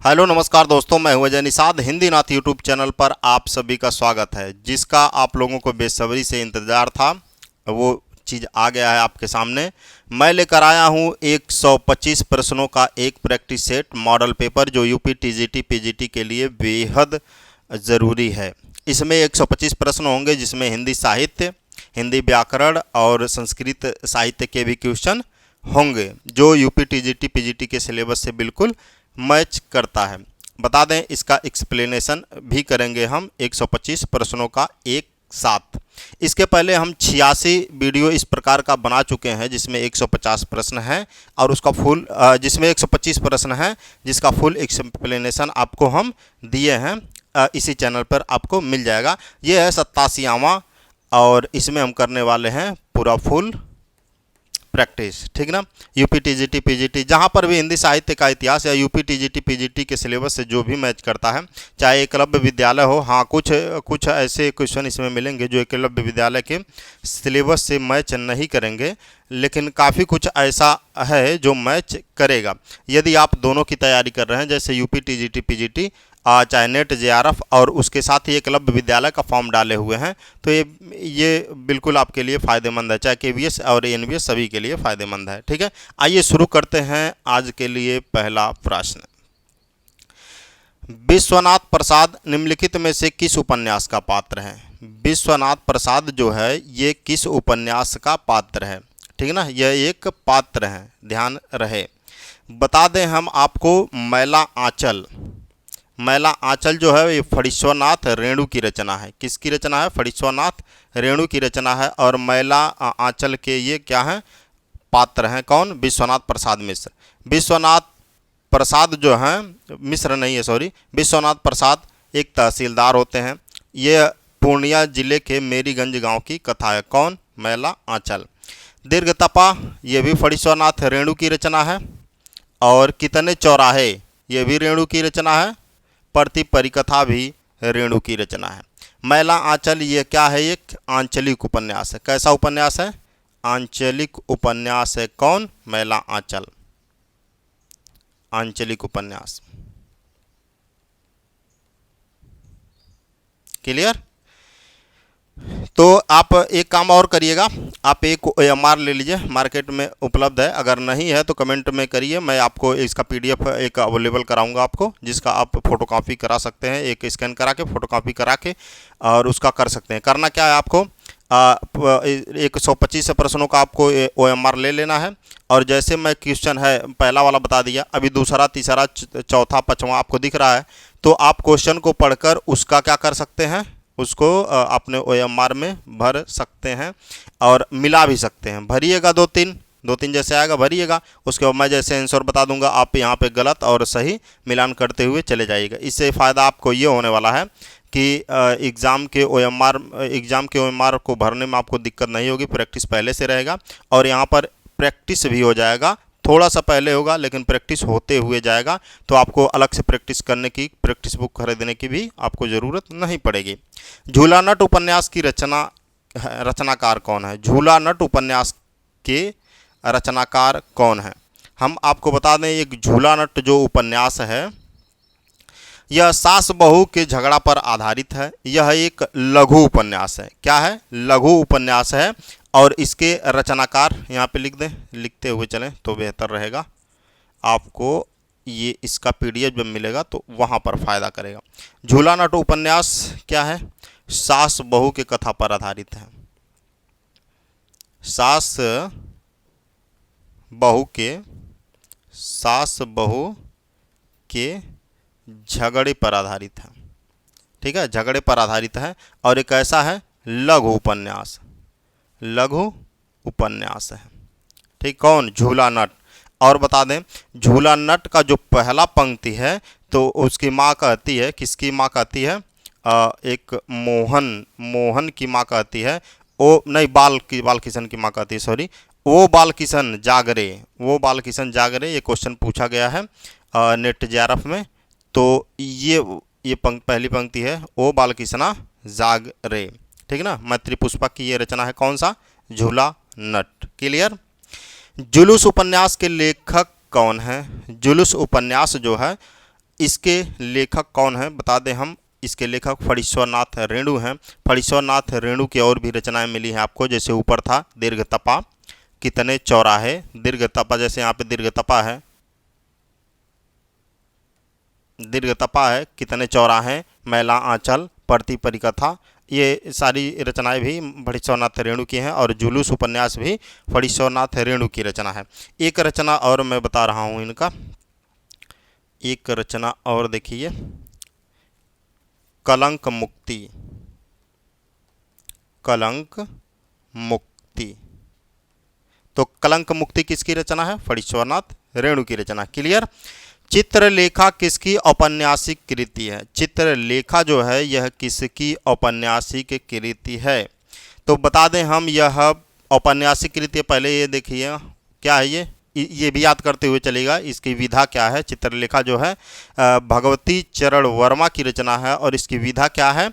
Hello नमस्कार दोस्तों, मैं हूं अजय निषाद। हिंदी नाथ यूट्यूब चैनल पर आप सभी का स्वागत है। जिसका आप लोगों को बेसब्री से इंतज़ार था वो चीज़ आ गया है आपके सामने। मैं लेकर आया हूं 125 प्रश्नों का एक प्रैक्टिस सेट मॉडल पेपर, जो यूपी टीजीटी पीजीटी के लिए बेहद ज़रूरी है। इसमें 125 प्रश्न होंगे, जिसमें हिंदी साहित्य, हिंदी व्याकरण और संस्कृत साहित्य के भी क्वेश्चन होंगे, जो यूपी टीजीटी पीजीटी के सिलेबस से बिल्कुल मैच करता है। बता दें, इसका एक्सप्लेनेशन भी करेंगे हम 125 प्रश्नों का एक साथ। इसके पहले हम 86 वीडियो इस प्रकार का बना चुके हैं, जिसमें 150 प्रश्न हैं और उसका फुल जिसमें 125 प्रश्न हैं, जिसका फुल एक्सप्लेनेशन आपको हम दिए हैं। इसी चैनल पर आपको मिल जाएगा। ये है 87वां और इसमें हम करने वाले हैं पूरा फुल प्रैक्टिस, ठीक ना। यूपी टीजीटी पीजीटी जहाँ पर भी हिंदी साहित्य का इतिहास या यूपी टीजीटी पीजीटी के सिलेबस से जो भी मैच करता है, चाहे एकलव्य विद्यालय हो, हाँ कुछ ऐसे क्वेश्चन इसमें मिलेंगे जो एकलव्य विद्यालय के सिलेबस से मैच नहीं करेंगे, लेकिन काफ़ी कुछ ऐसा है जो मैच करेगा। यदि आप दोनों की तैयारी कर रहे हैं, जैसे यूपी टीजीटी पीजीटी, चाहे नेट जेआरएफ और उसके साथ ही एकलव्य विद्यालय का फॉर्म डाले हुए हैं, तो ये बिल्कुल आपके लिए फ़ायदेमंद है। चाहे केवीएस और एनवीएस सभी के लिए फ़ायदेमंद है, ठीक है। आइए शुरू करते हैं आज के लिए। पहला प्रश्न, विश्वनाथ प्रसाद निम्नलिखित में से किस उपन्यास का पात्र है? विश्वनाथ प्रसाद जो है ये किस उपन्यास का पात्र है, ठीक है ना। यह एक पात्र है, ध्यान रहे। बता दें हम आपको, मैला आंचल जो है ये फणीश्वरनाथ रेणु की रचना है। किसकी रचना है? फणीश्वरनाथ रेणु की रचना है। और मैला आंचल के ये क्या हैं? पात्र हैं। कौन? विश्वनाथ प्रसाद मिश्र। विश्वनाथ प्रसाद जो हैं, मिश्र नहीं है, सॉरी, विश्वनाथ प्रसाद एक तहसीलदार होते हैं। ये पूर्णिया जिले के मेरीगंज गांव की कथा है। कौन? मैला आंचल। दीर्घतपा ये भी फणीश्वरनाथ रेणु की रचना है। और कितने चौराहे ये भी रेणु की रचना है। प्रति परिकथा भी रेणु की रचना है। मैला आंचल ये क्या है? एक आंचलिक उपन्यास है। कैसा उपन्यास है? आंचलिक उपन्यास है। कौन? मैला आंचल आंचलिक उपन्यास। क्लियर? तो आप एक काम और करिएगा, आप एक OMR ले लीजिए, मार्केट में उपलब्ध है। अगर नहीं है तो कमेंट में करिए, मैं आपको इसका PDF एक अवेलेबल कराऊंगा आपको, जिसका आप फोटोकॉपी करा सकते हैं। एक स्कैन करा के, फोटोकॉपी करा के और उसका कर सकते हैं। करना क्या है आपको, 125 प्रश्नों का आपको OMR ले लेना है। और जैसे मैं क्वेश्चन है पहला वाला बता दिया, अभी दूसरा, तीसरा, चौथा, पाँचवा आपको दिख रहा है, तो आप क्वेश्चन को पढ़कर उसका क्या कर सकते हैं, उसको अपने OMR में भर सकते हैं और मिला भी सकते हैं। भरिएगा दो तीन जैसे आएगा भरिएगा, उसके बाद मैं जैसे आंसर बता दूंगा, आप यहाँ पे गलत और सही मिलान करते हुए चले जाइएगा। इससे फ़ायदा आपको ये होने वाला है कि एग्ज़ाम के OMR को भरने में आपको दिक्कत नहीं होगी। प्रैक्टिस पहले से रहेगा और यहाँ पर प्रैक्टिस भी हो जाएगा। थोड़ा सा पहले होगा लेकिन प्रैक्टिस होते हुए जाएगा, तो आपको अलग से प्रैक्टिस करने की, प्रैक्टिस बुक खरीदने की भी आपको ज़रूरत नहीं पड़ेगी। झूला नट उपन्यास की रचनाकार कौन है? झूला नट उपन्यास के रचनाकार कौन है? हम आपको बता दें, एक झूला नट जो उपन्यास है यह सास बहू के झगड़ा पर आधारित है। यह एक लघु उपन्यास है। क्या है? लघु उपन्यास है। और इसके रचनाकार यहाँ पे लिख दें, लिखते हुए चलें तो बेहतर रहेगा। आपको ये इसका PDF जब मिलेगा तो वहाँ पर फ़ायदा करेगा। झूला नट उपन्यास क्या है? सास बहू के कथा पर आधारित है। सास बहू के झगड़े पर आधारित है, ठीक है, झगड़े पर आधारित है। और एक ऐसा है लघु उपन्यास है, ठीक। कौन? झूला नट। और बता दें, झूला नट का जो पहला पंक्ति है तो उसकी माँ कहती है, किसकी माँ कहती है? एक मोहन की माँ कहती है, ओ नहीं, बालकिशन की माँ कहती है, सॉरी। वो बालकिशन जागरे, ये क्वेश्चन पूछा गया है नेट जेआरएफ में। तो ये पहली पंक्ति है, ओ बालकिशना जाग रे, ठीक ना। मैत्रीपुष्पा की ये रचना है। कौन सा? झूला नट। क्लियर? जुलूस उपन्यास के लेखक कौन है? जुलूस उपन्यास जो है इसके लेखक कौन है बता दें हम। इसके लेखक फणीश्वरनाथ रेणु हैं। फणीश्वरनाथ रेणु की और भी रचनाएं मिली हैं आपको, जैसे ऊपर था दीर्घतपा, कितने चौराहे, दीर्घतपा जैसे यहाँ पे दीर्घतपा है, दीर्घतपा है, कितने चौराहे, मैला आंचल, पढ़ती परिकथा, ये सारी रचनाएं भी फणीश्वरनाथ रेणु की हैं। और जुलूस उपन्यास भी फणीश्वरनाथ रेणु की रचना है। एक रचना और मैं बता रहा हूँ इनका, एक रचना और देखिए, कलंक मुक्ति, कलंक मुक्ति। तो कलंक मुक्ति किसकी रचना है? फणीश्वरनाथ रेणु की रचना। क्लियर। चित्रलेखा किसकी औपन्यासिक कृति है? चित्रलेखा जो है यह किसकी औपन्यासिक कृति है? तो बता दें हम, यह औपन्यासिक कृति, पहले ये देखिए क्या है, ये भी याद करते हुए चलेगा, इसकी विधा क्या है। चित्रलेखा जो है भगवती चरण वर्मा की रचना है और इसकी विधा क्या है,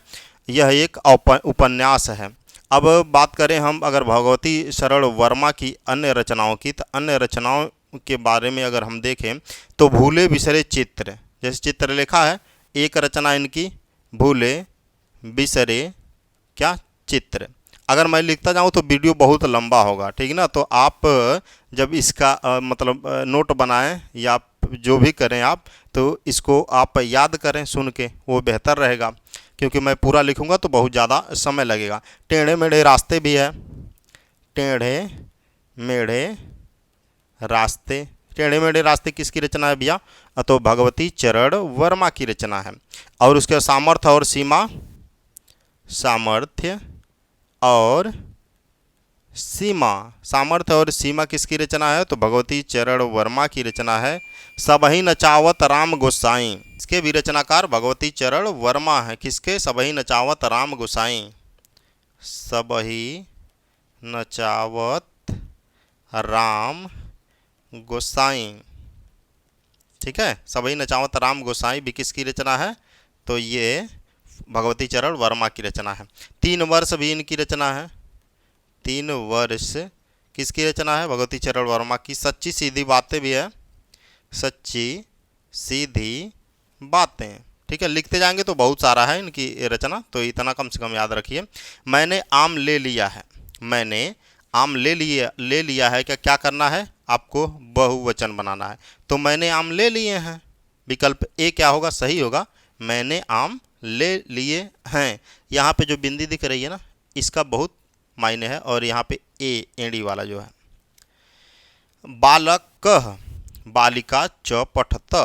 यह एक उपन्यास है। अब बात करें हम अगर भगवती शरण वर्मा की अन्य रचनाओं की, तो अन्य रचनाओं के बारे में अगर हम देखें तो भूले बिसरे चित्र, जैसे चित्रलेखा है, एक रचना इनकी भूले बिसरे क्या चित्र। अगर मैं लिखता जाऊं तो वीडियो बहुत लंबा होगा, ठीक ना। तो आप जब इसका मतलब नोट बनाएं या जो भी करें आप, तो इसको आप याद करें सुन के, वो बेहतर रहेगा, क्योंकि मैं पूरा लिखूंगा तो बहुत ज़्यादा समय लगेगा। टेढ़े मेढ़े रास्ते भी है, टेढ़े मेढ़े रास्ते, टेढ़े मेढ़े रास्ते किसकी रचना है भैया? तो भगवती चरण वर्मा की रचना है। और उसके सामर्थ्य और सीमा, सामर्थ्य और सीमा, सामर्थ्य और सीमा किसकी रचना है? तो भगवती चरण वर्मा की रचना है। सबही नचावत राम गोसाई, इसके भी रचनाकार भगवती चरण वर्मा है। किसके? सबही नचावत राम गोसाई, सबही नचावत राम गोसाई, ठीक है। सबही नचावत राम गोसाई भी किसकी रचना है? तो ये भगवती चरण वर्मा की रचना है। 3 वर्ष भी इनकी रचना है। 3 वर्ष किसकी रचना है? भगवती चरण वर्मा की। सच्ची सीधी बातें भी है, सच्ची सीधी बातें, ठीक है। लिखते जाएंगे तो बहुत सारा है इनकी रचना, तो इतना कम से कम याद रखिए। मैंने आम ले लिया है, मैंने आम ले लिया है, क्या करना है आपको? बहुवचन बनाना है। तो मैंने आम ले लिए हैं, विकल्प ए क्या होगा? सही होगा, मैंने आम ले लिए हैं। यहाँ पे जो बिंदी दिख रही है ना, इसका बहुत मायने है। और यहाँ पे ए एड़ी वाला जो है। बालक कह बालिका च पठत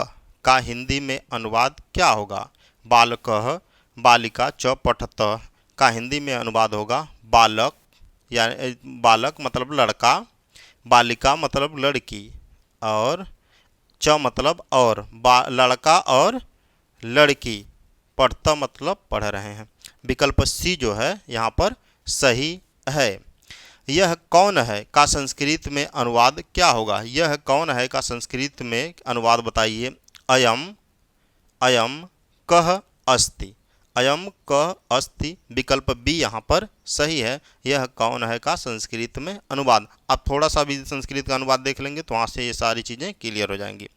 का हिंदी में अनुवाद क्या होगा? बालकः बालिका च पठत का हिंदी में अनुवाद होगा बालक, यानी बालक मतलब लड़का, बालिका मतलब लड़की, और च मतलब और, लड़का और लड़की, पढ़ता मतलब पढ़ रहे हैं। विकल्प सी जो है यहाँ पर सही है। यह कौन है का संस्कृत में अनुवाद क्या होगा? यह कौन है का संस्कृत में अनुवाद बताइए। अयम, अयम कह अस्ति, अयम कह अस्ति, विकल्प बी यहाँ पर सही है। यह कौन है का संस्कृत में अनुवाद। आप थोड़ा सा भी संस्कृत का अनुवाद देख लेंगे तो वहाँ से ये सारी चीज़ें क्लियर हो जाएंगी।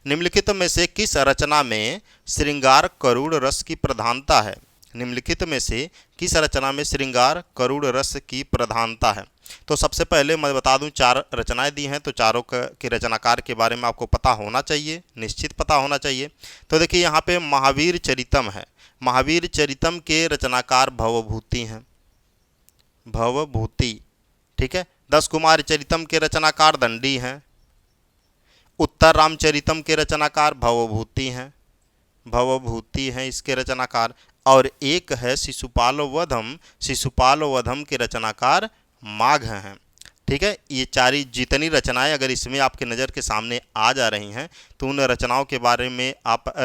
निम्नलिखित में से किस रचना में श्रृंगार करुण रस की प्रधानता है? निम्नलिखित में से किस रचना में श्रृंगार करुण रस की प्रधानता है? तो सबसे पहले मैं बता दूं 4 रचनाएं दी हैं, तो चारों के रचनाकार के बारे में आपको पता होना चाहिए, निश्चित पता होना चाहिए। तो देखिए यहाँ पे महावीर चरितम है, महावीर चरितम के रचनाकार भवभूति हैं, भवभूति, ठीक है। 10 कुमार चरितम के रचनाकार दंडी हैं। उत्तर रामचरितम के रचनाकार भवभूति हैं, भवभूति हैं इसके रचनाकार। और एक है शिशुपाल वधम, शिशुपाल वधम के रचनाकार माघ हैं, ठीक है। ये चारी जितनी रचनाएं अगर इसमें आपके नज़र के सामने आ जा रही हैं तो उन रचनाओं के बारे में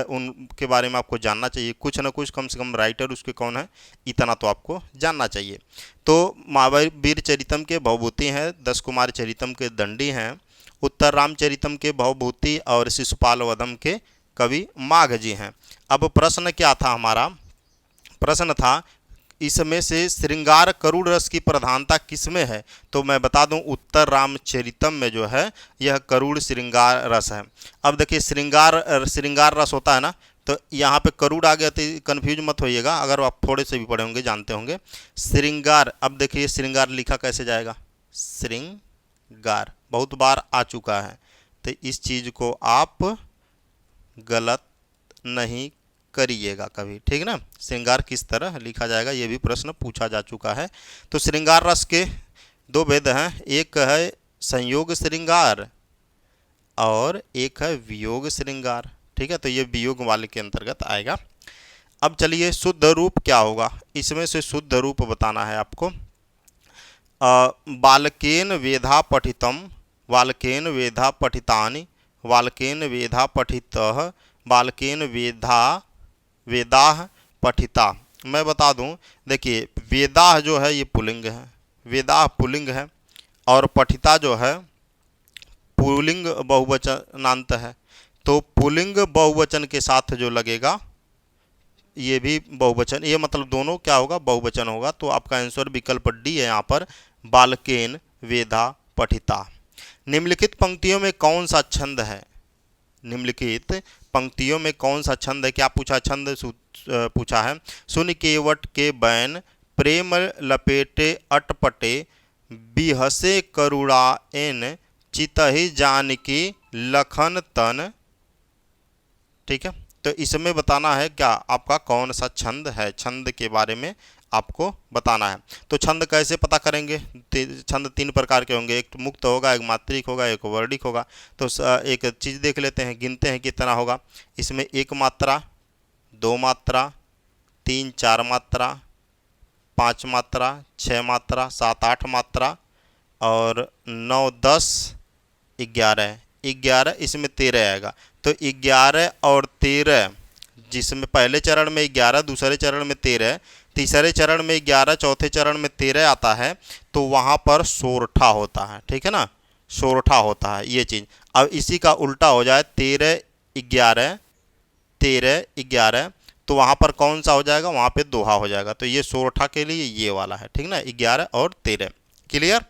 उनके बारे में आपको जानना चाहिए, कुछ न कुछ, कम से कम राइटर उसके कौन है इतना तो आपको जानना चाहिए। तो महावीर चरितम के भवभूति हैं, 10 कुमार चरितम के दंडी हैं, उत्तर रामचरितम के भवभूति और शिशुपाल वधम के कवि माघ जी हैं। अब प्रश्न क्या था हमारा? प्रश्न था इसमें से श्रृंगार करुण रस की प्रधानता किसमें है? तो मैं बता दूं उत्तर रामचरितम में जो है यह करुण श्रृंगार रस है। अब देखिए श्रृंगार रस होता है ना, तो यहाँ पे करुण आ गया तो कन्फ्यूज मत होइएगा, अगर आप थोड़े से भी पढ़े होंगे जानते होंगे। श्रृंगार, अब देखिए श्रृंगार लिखा कैसे जाएगा, श्रृंगार बहुत बार आ चुका है, तो इस चीज़ को आप गलत नहीं करिएगा कभी, ठीक ना। श्रृंगार किस तरह लिखा जाएगा ये भी प्रश्न पूछा जा चुका है। तो श्रृंगार रस के दो भेद हैं, एक है संयोग श्रृंगार और एक है वियोग श्रृंगार, ठीक है। तो ये वियोग वाले के अंतर्गत आएगा। अब चलिए शुद्ध रूप क्या होगा, इसमें से शुद्ध रूप बताना है आपको। बालकेन वेधा पठितम, बालकेन वेधा पठितानि, बालकेन वेधा पठितः, बालकेन वेदाः पठिता। मैं बता दूं, देखिए वेदाः जो है ये पुल्लिंग है, वेदाः पुल्लिंग है, और पठिता जो है पुल्लिंग बहुवचनांत है। तो पुल्लिंग बहुवचन के साथ जो लगेगा ये भी बहुवचन, ये मतलब दोनों क्या होगा, बहुवचन होगा। तो आपका आंसर विकल्प डी है यहाँ पर, बालकेन वेदा पठिता। निम्नलिखित पंक्तियों में कौन सा छंद है, निम्नलिखित पंक्तियों में कौन सा छंद है, क्या पूछा, छंद पूछा है। सुन केवट के बैन, प्रेम लपेटे अटपटे, बिहसे करुणाएन, चितहि जानकी लखन तन, ठीक है। तो इसमें बताना है क्या आपका कौन सा छंद है, छंद के बारे में आपको बताना है। तो छंद कैसे पता करेंगे, छंद तीन प्रकार के होंगे, एक मुक्त होगा, एक मात्रिक होगा, एक वर्णिक होगा। तो एक चीज़ देख लेते हैं, गिनते हैं कितना होगा। इसमें एक मात्रा, दो मात्रा, तीन चार मात्रा, पाँच मात्रा, छः मात्रा, सात आठ मात्रा, और 9 10 11, 11 इसमें 13 आएगा। तो 11 और 13, जिसमें पहले चरण में 11, दूसरे चरण में 13, तीसरे चरण में 11, चौथे चरण में 13 आता है, तो वहाँ पर सोरठा होता है, ठीक है ना, सोरठा होता है ये चीज़। अब इसी का उल्टा हो जाए 13 11, 13 11, तो वहाँ पर कौन सा हो जाएगा, वहाँ पे दोहा हो जाएगा। तो ये सोरठा के लिए ये वाला है, ठीक ना, 11 और 13, क्लियर।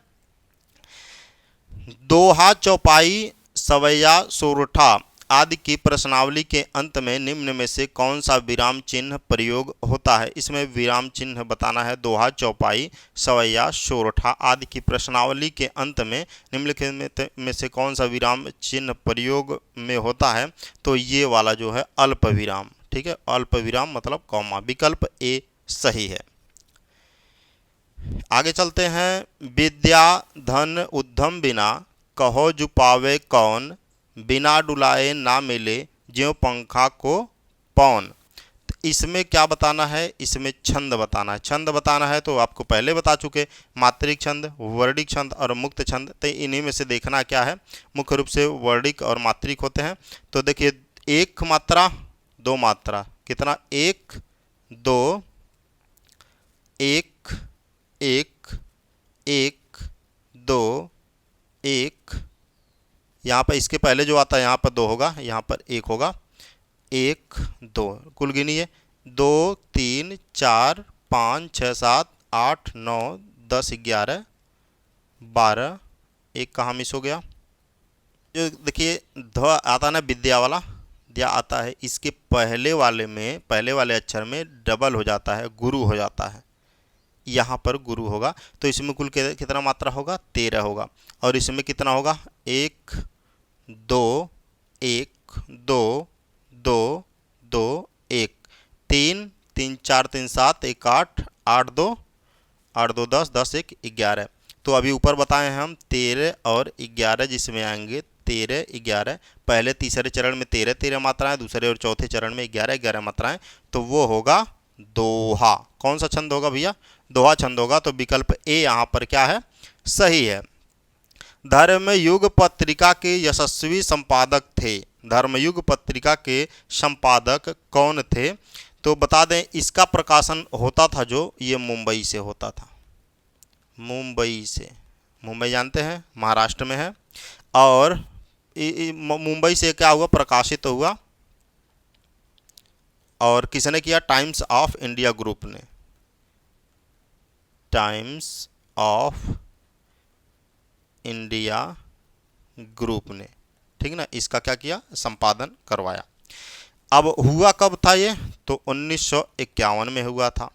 दोहा, चौपाई, सवैया, सोरठा आदि की प्रश्नावली के अंत में निम्न में से कौन सा विराम चिन्ह प्रयोग होता है। इसमें विराम चिन्ह बताना है। दोहा, चौपाई, सवैया, सोरठा आदि की प्रश्नावली के अंत में निम्नलिखित में से कौन सा विराम चिन्ह प्रयोग में होता है। तो ये वाला जो है अल्प विराम, ठीक है, अल्प विराम मतलब कॉमा, विकल्प ए सही है। आगे चलते हैं। विद्या धन उद्यम बिना, कहो जुपावे कौन, बिना डुलाए ना मिले, ज्यों पंखा को पौन। इसमें क्या बताना है, इसमें छंद बताना है। छंद बताना है तो आपको पहले बता चुके, मात्रिक छंद, वर्णिक छंद और मुक्त छंद। तो इन्हीं में से देखना क्या है, मुख्य रूप से वर्णिक और मात्रिक होते हैं। तो देखिए एक मात्रा, दो मात्रा, कितना, एक दो, एक एक, एक दो, एक, यहाँ पर इसके पहले जो आता है यहाँ पर दो होगा, यहाँ पर एक होगा, एक दो, कुल गिनिए, 2 3 4 5 6 7 8 9 10 11 12, एक कहाँ मिस हो गया। जो देखिए ध आता है ना, विद्या वाला दिया आता है, इसके पहले वाले में, पहले वाले अक्षर में डबल हो जाता है, गुरु हो जाता है, यहाँ पर गुरु होगा। तो इसमें कुल कितना मात्रा होगा, 13 होगा। और इसमें कितना होगा, 1 2 1 2 2 2 1, 3 3 4 3 7 1 8 8 2 8 2 10 10 1 11। तो अभी ऊपर बताए हैं हम 13 और 11, जिसमें आएंगे 13 11, पहले तीसरे चरण में 13 13 मात्राएं, दूसरे और चौथे चरण में 11 11 मात्राएं। तो वो होगा दोहा। कौन सा छंद होगा भैया, दोहा छंद होगा। तो विकल्प ए यहाँ पर क्या है, सही है। धर्मयुग पत्रिका के यशस्वी संपादक थे, धर्मयुग पत्रिका के संपादक कौन थे। तो बता दें इसका प्रकाशन होता था जो, ये मुंबई से होता था, मुंबई से, मुंबई जानते हैं महाराष्ट्र में है। और मुंबई से क्या हुआ, प्रकाशित हुआ, और किसने किया, टाइम्स ऑफ इंडिया ग्रुप ने, टाइम्स ऑफ इंडिया ग्रुप ने, ठीक ना, इसका क्या किया, संपादन करवाया। अब हुआ कब था ये, तो 1951 में हुआ था।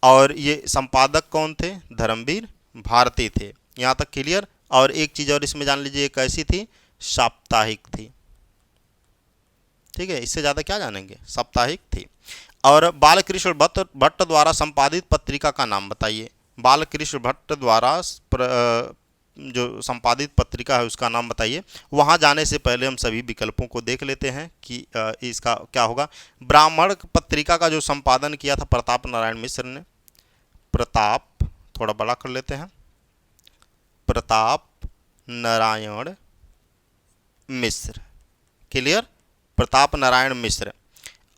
और ये संपादक कौन थे, धर्मवीर भारती थे। यहाँ तक क्लियर। और एक चीज़ और इसमें जान लीजिए, कैसी थी, साप्ताहिक थी। ठीक है, इससे ज़्यादा क्या जानेंगे, साप्ताहिक थी। और बालकृष्ण भट्ट द्वारा संपादित पत्रिका का नाम बताइए। बालकृष्ण भट्ट द्वारा जो संपादित पत्रिका है उसका नाम बताइए। वहाँ जाने से पहले हम सभी विकल्पों को देख लेते हैं कि इसका क्या होगा। ब्राह्मण पत्रिका का जो संपादन किया था प्रताप नारायण मिश्र ने। प्रताप, थोड़ा बड़ा कर लेते हैं, प्रताप नारायण मिश्र। क्लियर, प्रताप नारायण मिश्र।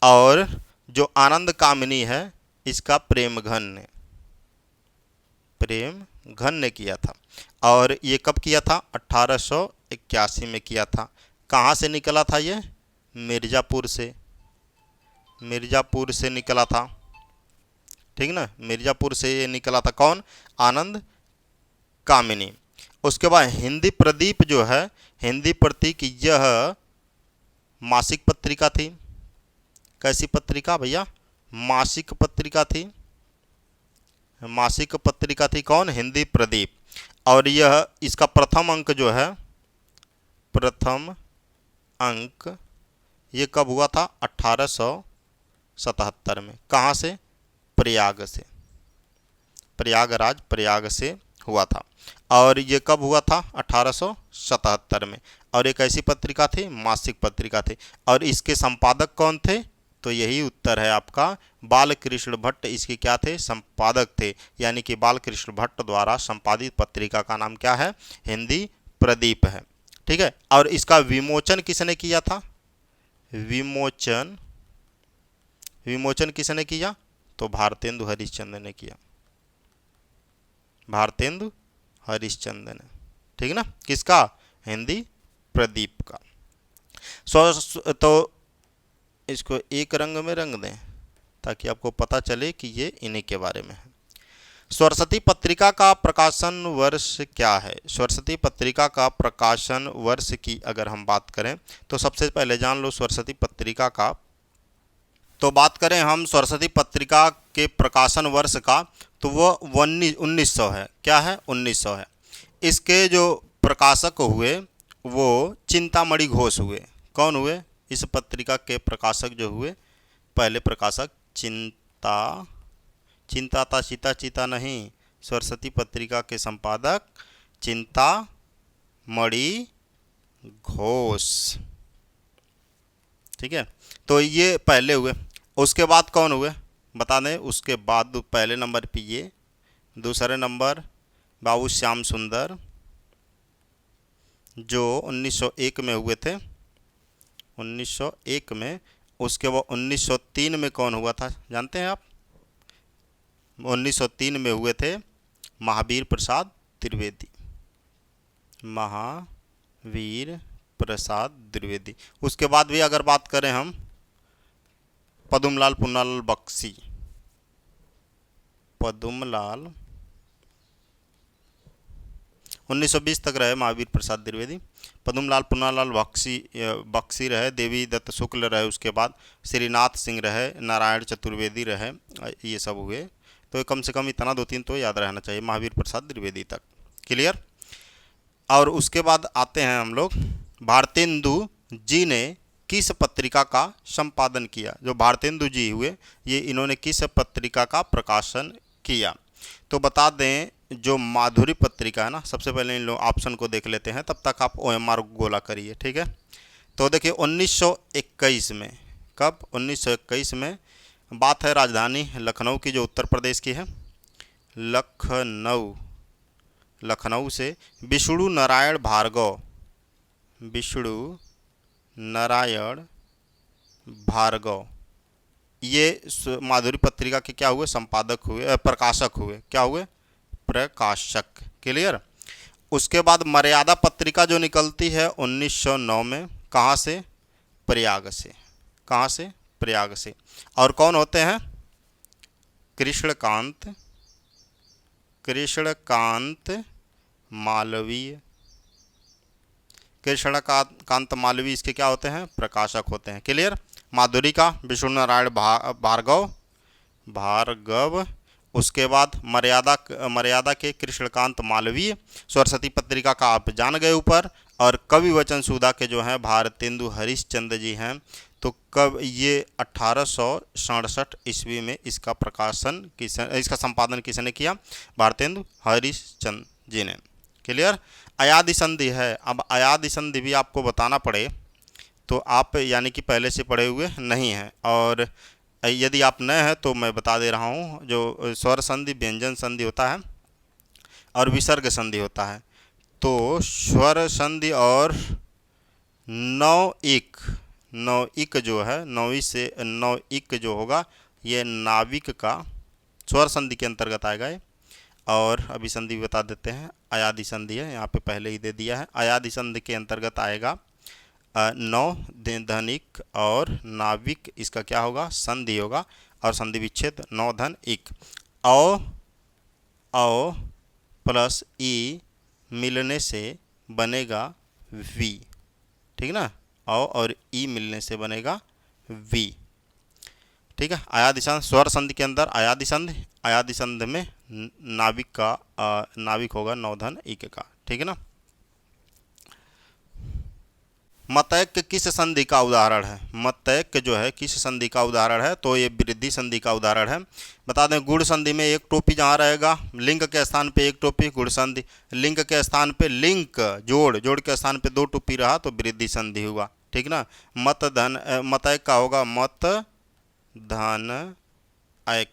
और जो आनंद कामिनी है इसका प्रेमघन ने किया था। और ये कब किया था, 1881 में किया था। कहाँ से निकला था ये, मिर्ज़ापुर से निकला था। ठीक ना, मिर्ज़ापुर से ये निकला था। कौन, आनंद कामिनी। उसके बाद हिंदी प्रदीप जो है, हिंदी प्रतीक, यह मासिक पत्रिका थी। कैसी पत्रिका भैया, मासिक पत्रिका थी। मासिक पत्रिका थी कौन, हिंदी प्रदीप। और यह इसका प्रथम अंक जो है, प्रथम अंक ये कब हुआ था, 1877 में। कहाँ से, प्रयाग से हुआ था। और ये कब हुआ था, 1877 में। और एक ऐसी पत्रिका थी, मासिक पत्रिका थी। और इसके संपादक कौन थे, तो यही उत्तर है आपका, बालकृष्ण भट्ट इसके क्या थे, संपादक थे। यानी कि बालकृष्ण भट्ट द्वारा संपादित पत्रिका का नाम क्या है, हिंदी प्रदीप है। ठीक है। और इसका विमोचन किसने किया था, विमोचन किसने किया, तो भारतेंदु हरिश्चंद्र ने किया। भारतेंदु हरिश्चंद्र ने, ठीक ना, किसका, हिंदी प्रदीप का। तो इसको एक रंग में रंग दें ताकि आपको पता चले कि ये इन्हीं के बारे में है। सरस्वती पत्रिका का प्रकाशन वर्ष क्या है। सरस्वती पत्रिका का प्रकाशन वर्ष की अगर हम बात करें तो सबसे पहले जान लो सरस्वती पत्रिका का। तो बात करें हम सरस्वती पत्रिका के प्रकाशन वर्ष का, तो वह 1900 है। क्या है, 1900 है। इसके जो प्रकाशक हुए वो चिंतामणि घोष हुए। कौन हुए, इस पत्रिका के प्रकाशक जो हुए, पहले प्रकाशक चिंता था, चिता नहीं, सरस्वती पत्रिका के संपादक चिंतामणि घोष। ठीक है, तो ये पहले हुए। उसके बाद कौन हुए बता दें। उसके बाद पहले नंबर पे ये, दूसरे नंबर बाबू श्याम सुंदर जो 1901 में हुए थे, 1901 में। उसके बाद 1903 में कौन हुआ था जानते हैं आप, 1903 में हुए थे महावीर प्रसाद द्विवेदी। महावीर प्रसाद द्विवेदी। उसके बाद भी अगर बात करें हम, पद्मलाल पुन्नालाल बख्शी, पद्मलाल 1920 तक रहे महावीर प्रसाद द्विवेदी। पद्मलाल पुन्नालाल बख्शी रहे, देवी दत्त शुक्ल रहे, उसके बाद श्रीनाथ सिंह रहे, नारायण चतुर्वेदी रहे, ये सब हुए। तो कम से कम इतना 2-3 तो याद रहना चाहिए, महावीर प्रसाद द्विवेदी तक। क्लियर। और उसके बाद आते हैं हम लोग, भारतेंदु जी ने किस पत्रिका का संपादन किया। जो भारतेंदु जी हुए ये इन्होंने किस पत्रिका का प्रकाशन किया, तो बता दें जो माधुरी पत्रिका है ना। सबसे पहले इन लोग ऑप्शन को देख लेते हैं, तब तक आप OMR गोला करिए। ठीक है, तो देखिए 1921 में, कब, 1921 में। बात है राजधानी लखनऊ की, जो उत्तर प्रदेश की है, लखनऊ से विष्णु नारायण भार्गव ये माधुरी पत्रिका के क्या हुए, संपादक हुए, प्रकाशक हुए। क्या हुए, प्रकाशक। क्लियर। उसके बाद मर्यादा पत्रिका जो निकलती है 1909 में, कहाँ से, प्रयाग से। कहाँ से, प्रयाग से। और कौन होते हैं, कृष्णकांत मालवीय। कृष्णकांत मालवीय इसके क्या होते हैं? प्रकाशक होते हैं। क्लियर। माधुरी का विष्णु नारायण भार्गव। उसके बाद मर्यादा के कृष्णकांत मालवीय। सरस्वती पत्रिका का आप जान गए ऊपर। और कवि वचन सुधा के जो हैं भारतेंदु हरिश्चंद्र जी हैं। तो कब ये 1867 ईस्वी में इसका इसका संपादन किसने किया? भारतेंदु हरिश्चंद्र जी ने। क्लियर। अयाधि संधि है। अब अयाधि संधि भी आपको बताना पड़े तो आप यानी कि पहले से पढ़े हुए नहीं हैं, और यदि आप नए हैं तो मैं बता दे रहा हूँ। जो स्वर संधि, व्यंजन संधि होता है और विसर्ग संधि होता है। तो स्वर संधि और नौइक जो है, नौवीं से नौइक जो होगा ये नाविक का स्वर संधि के अंतर्गत आएगा ये। और अभी संधि बता देते हैं। अयाधि संधि है, यहाँ पे पहले ही दे दिया है। अयाधि संधि के अंतर्गत आएगा नौ धनिक और नाविक, इसका क्या होगा? संधि होगा। और संधि विच्छेद नौ धन इक। औ प्लस ई मिलने से बनेगा वी। ठीक ना। औ और ई मिलने से बनेगा वी। ठीक है। अयाधि संधि, स्वर संधि के अंदर अयाधि संधि में नाविक होगा नौ धन इक का। ठीक है ना। मतैक्य किस संधि का उदाहरण है? मतैक्य जो है किस संधि का उदाहरण है? तो ये वृद्धि संधि का उदाहरण है। बता दें, गुण संधि में एक टोपी जहाँ रहेगा, लिंग के स्थान पे एक टोपी गुण संधि, लिंग के स्थान पे लिंक जोड़ के स्थान पे दो टोपी रहा तो वृद्धि संधि हुआ। ठीक ना। मतैक्य का होगा मत धन ऐक।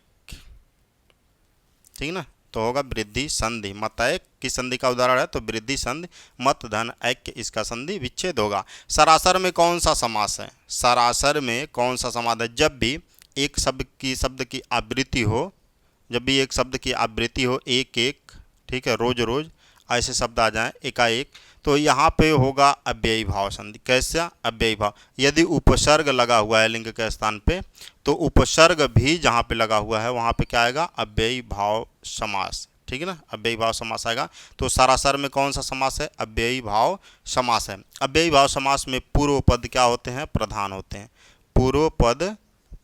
ठीक ना। तो होगा वृद्धि संधि। मतैक्य किस संधि का उदाहरण है? तो वृद्धि संधि। मत धन ऐक्य इसका संधि विच्छेद होगा। सरासर में कौन सा समास है? सरासर में कौन सा समास है? जब भी एक शब्द की आवृत्ति हो, एक एक, ठीक है, रोज रोज ऐसे शब्द आ जाएं एकाएक, तो यहाँ पे होगा अव्ययी भाव संधि। कैसा? अव्ययी भाव। यदि उपसर्ग लगा हुआ है लिंग के स्थान पे तो उपसर्ग भी जहाँ पे लगा हुआ है वहाँ पे क्या आएगा? अव्ययी भाव समास। ठीक है ना। अव्ययी भाव समास आएगा। तो सरासर में कौन सा समास है? अव्ययी भाव समास है। अव्ययी भाव समास में पूर्व पद क्या होते हैं? प्रधान होते हैं। पूर्व पद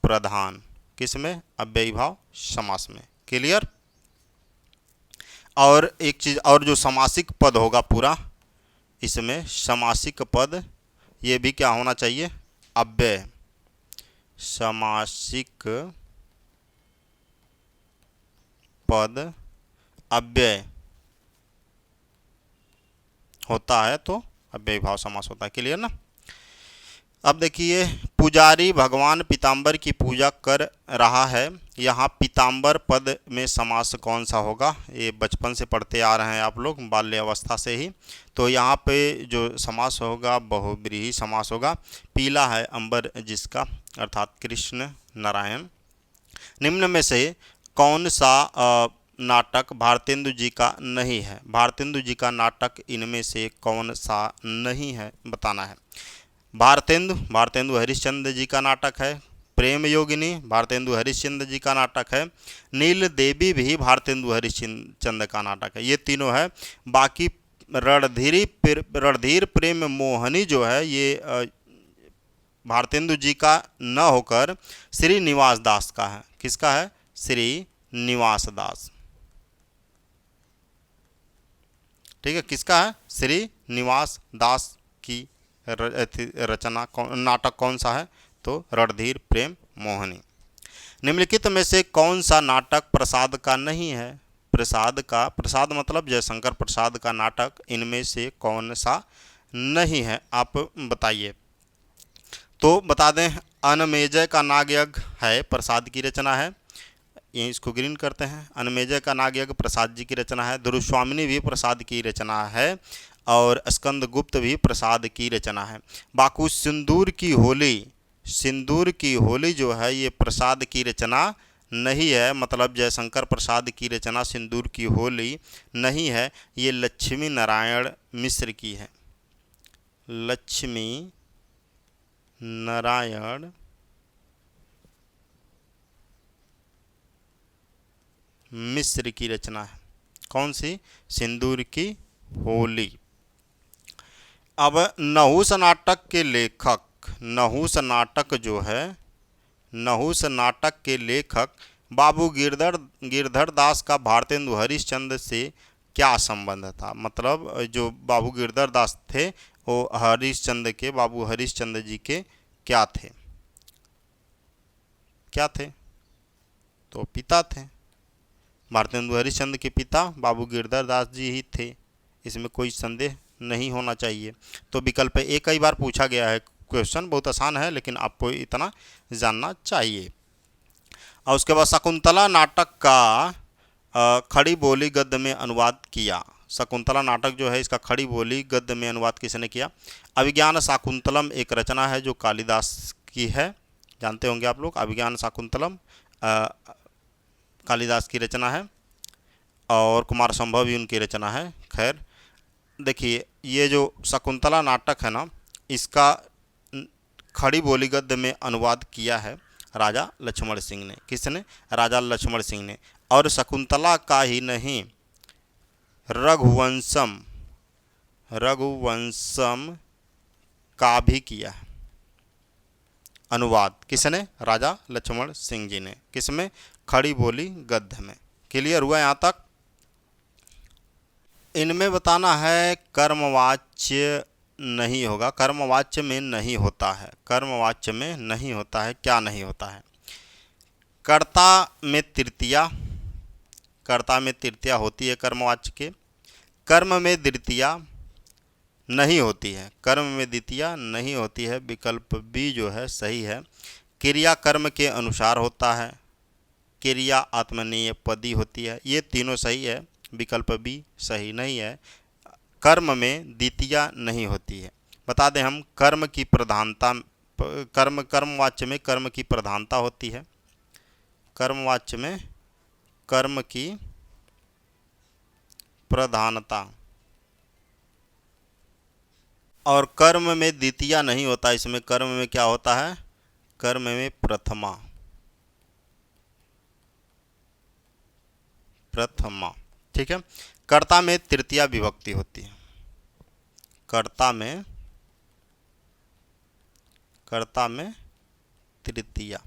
प्रधान किसमें? अव्ययी भाव समास में। क्लियर। और एक चीज और, जो समासिक पद होगा पूरा, इसमें समासिक पद ये भी क्या होना चाहिए? अव्यय। समासिक पद अव्यय होता है तो अव्ययी भाव समास होता है। क्लियर ना। अब देखिए, पुजारी भगवान पीताम्बर की पूजा कर रहा है। यहाँ पीताम्बर पद में समास कौन सा होगा? ये बचपन से पढ़ते आ रहे हैं आप लोग, बाल्य अवस्था से ही। तो यहाँ पे जो समास होगा बहुब्रीहि समास होगा। पीला है अंबर जिसका, अर्थात कृष्ण नारायण। निम्न में से कौन सा नाटक भारतेंदु जी का नहीं है? भारतेंदु जी का नाटक इनमें से कौन सा नहीं है बताना है। भारतेंदु हरिश्चंद्र जी का नाटक है। प्रेम योगिनी भारतेंदु हरिश्चंद्र जी का नाटक है। नील देवी भी भारतेंदु हरिश्चंद्र का नाटक है। ये तीनों है। बाकी रणधीर प्रेम मोहनी जो है ये भारतेंदु जी का न होकर श्रीनिवास दास का है। किसका है? श्रीनिवास दास। ठीक है। किसका है? श्रीनिवास दास की रचना नाटक कौन सा है? तो रणधीर प्रेम मोहनी। निम्नलिखित में से कौन सा नाटक प्रसाद का नहीं है? प्रसाद मतलब जयशंकर प्रसाद का नाटक इनमें से कौन सा नहीं है? आप बताइए। तो बता दें, अनमेजय का नागयज्ञ है, प्रसाद की रचना है। ये इसको ग्रीन करते हैं। अनमेजय का नागयज्ञ प्रसाद जी की रचना है। दुरुस्वामिनी भी प्रसाद की रचना है। और स्कंदगुप्त भी प्रसाद की रचना है। बाकू सिंदूर की होली जो है ये प्रसाद की रचना नहीं है। मतलब जयशंकर प्रसाद की रचना सिंदूर की होली नहीं है। ये लक्ष्मी नारायण मिश्र की है। लक्ष्मी नारायण मिश्र की रचना है। कौन सी? सिंदूर की होली। अब नहुस नाटक के लेखक, नहुस नाटक जो है, नहुस नाटक के लेखक बाबू गिरधर दास का भारतेंदु हरिश्चंद्र से क्या संबंध था? मतलब जो बाबू गिरधर दास थे वो हरिश्चंद्र के, बाबू हरिश्चंद्र जी के क्या थे? क्या थे? तो पिता थे। भारतेंदु हरिश्चंद्र के पिता बाबू गिरधर दास जी ही थे, इसमें कोई संदेह नहीं होना चाहिए। तो विकल्प ए कई बार पूछा गया है, क्वेश्चन बहुत आसान है लेकिन आपको इतना जानना चाहिए। और उसके बाद शकुंतला नाटक का खड़ी बोली गद्य में अनुवाद किया। शकुंतला नाटक जो है इसका खड़ी बोली गद्य में अनुवाद किसने किया? अभिज्ञान शाकुंतलम एक रचना है जो कालिदास की है, जानते होंगे आप लोग। अभिज्ञान शाकुंतलम कालिदास की रचना है और कुमार संभव भी उनकी रचना है। खैर देखिए, ये जो शकुंतला नाटक है ना, इसका खड़ी बोली गद्य में अनुवाद किया है राजा लक्ष्मण सिंह ने। किसने? राजा लक्ष्मण सिंह ने। और शकुंतला का ही नहीं, रघुवंशम, रघुवंशम का भी किया है अनुवाद। किसने? राजा लक्ष्मण सिंह जी ने। किसमें? खड़ी बोली गद्य में। क्लियर हुआ यहाँ तक? इनमें बताना है कर्मवाच्य नहीं होगा, कर्मवाच्य में नहीं होता है, कर्मवाच्य में नहीं होता है। क्या नहीं होता है? कर्ता में तृतीया, कर्ता में तृतीया होती है कर्मवाच्य के। कर्म में द्वितीया नहीं होती है, कर्म में द्वितीया नहीं होती है। विकल्प बी जो है सही है। क्रिया कर्म के अनुसार होता है, क्रिया आत्मनेय पदी होती है। ये तीनों सही है, विकल्प बी सही नहीं है। कर्म में द्वितीया नहीं होती है। बता दें हम, कर्म की प्रधानता, कर्मवाच्य में कर्म की प्रधानता होती है, कर्मवाच्य में कर्म की प्रधानता, और कर्म में द्वितीया नहीं होता। इसमें कर्म में क्या होता है? कर्म में प्रथमा, प्रथमा। ठीक है। कर्ता में तृतीया विभक्ति होती है, कर्ता में तृतीया।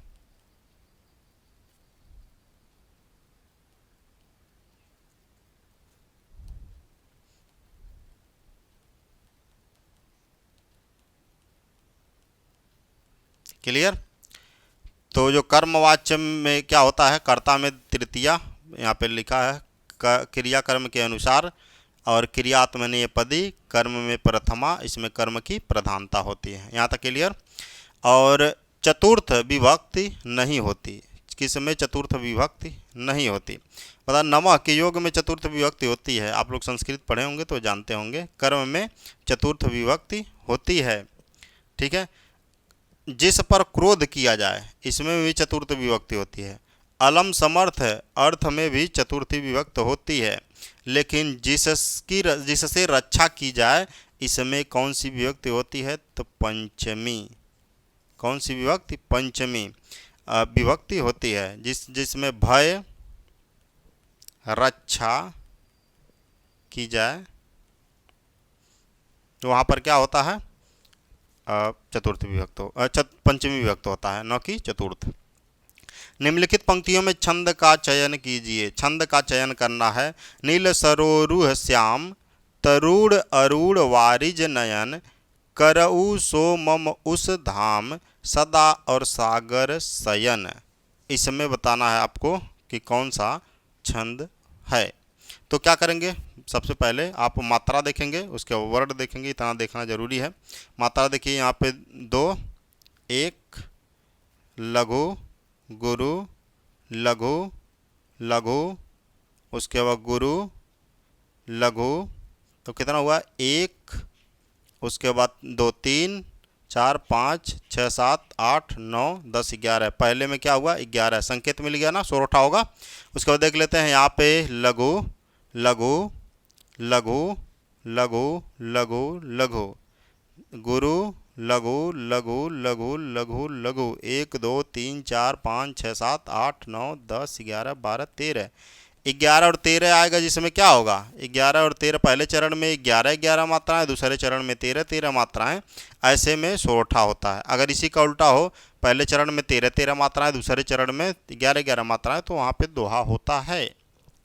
क्लियर? तो जो कर्मवाच्य में क्या होता है? कर्ता में तृतीया, यहाँ पे लिखा है क्रिया कर्म के अनुसार, और क्रियात्मनेय पदी, कर्म में प्रथमा, इसमें कर्म की प्रधानता होती है। यहाँ तक क्लियर? और चतुर्थ विभक्ति नहीं होती। किसमें चतुर्थ विभक्ति नहीं होती? पता, नमः के योग में चतुर्थ विभक्ति होती है, आप लोग संस्कृत पढ़े होंगे तो जानते होंगे। कर्म में चतुर्थ विभक्ति होती है। ठीक है। जिस पर क्रोध किया जाए, इसमें भी चतुर्थ विभक्ति होती है। अलम समर्थ अर्थ में भी चतुर्थी विभक्त होती है। लेकिन जिससे रक्षा की जाए, इसमें कौन सी विभक्ति होती है? तो पंचमी। कौन सी विभक्ति? पंचमी विभक्ति होती है। जिसमें भय, रक्षा की जाए, तो वहाँ पर क्या होता है? चतुर्थ विभक्त पंचमी विभक्त होता है, न कि चतुर्थ। निम्नलिखित पंक्तियों में छंद का चयन कीजिए। छंद का चयन करना है। नील सरोरुह श्याम, तरुण अरुण वारिज नयन, करऊ सो मम उस धाम, सदा और सागर शयन। इसमें बताना है आपको कि कौन सा छंद है। तो क्या करेंगे? सबसे पहले आप मात्रा देखेंगे, उसके वर्ड देखेंगे, इतना देखना जरूरी है। मात्रा देखिए यहाँ पे 2, 1, लघु, गुरु, लघु, लघु, उसके बाद गुरु, लघु, तो कितना हुआ? 1, उसके बाद 2, 3, 4, 5, 6, 7, 8, 9, 10, 11। पहले में क्या हुआ? 11 संकेत मिल गया ना, सोरठा होगा। उसके बाद देख लेते हैं यहाँ पे लघु, लघु, लघु, लघु, लघु, लघु, गुरु, लघु, लघु, लघु, लघु, लघु, 1, 2, 3, 4, 5, 6, 7, 8, 9, 10, 11, 12, 13। 11 और 13 आएगा, जिसमें क्या होगा 11 और 13, पहले चरण में 11-11 मात्राएं, दूसरे चरण में 13-13 मात्राएं, ऐसे में सोरठा होता है। अगर इसी का उल्टा हो, पहले चरण में 13-13 मात्राएं, दूसरे चरण में 11-11 मात्राएं, तो वहाँ पे दोहा होता है।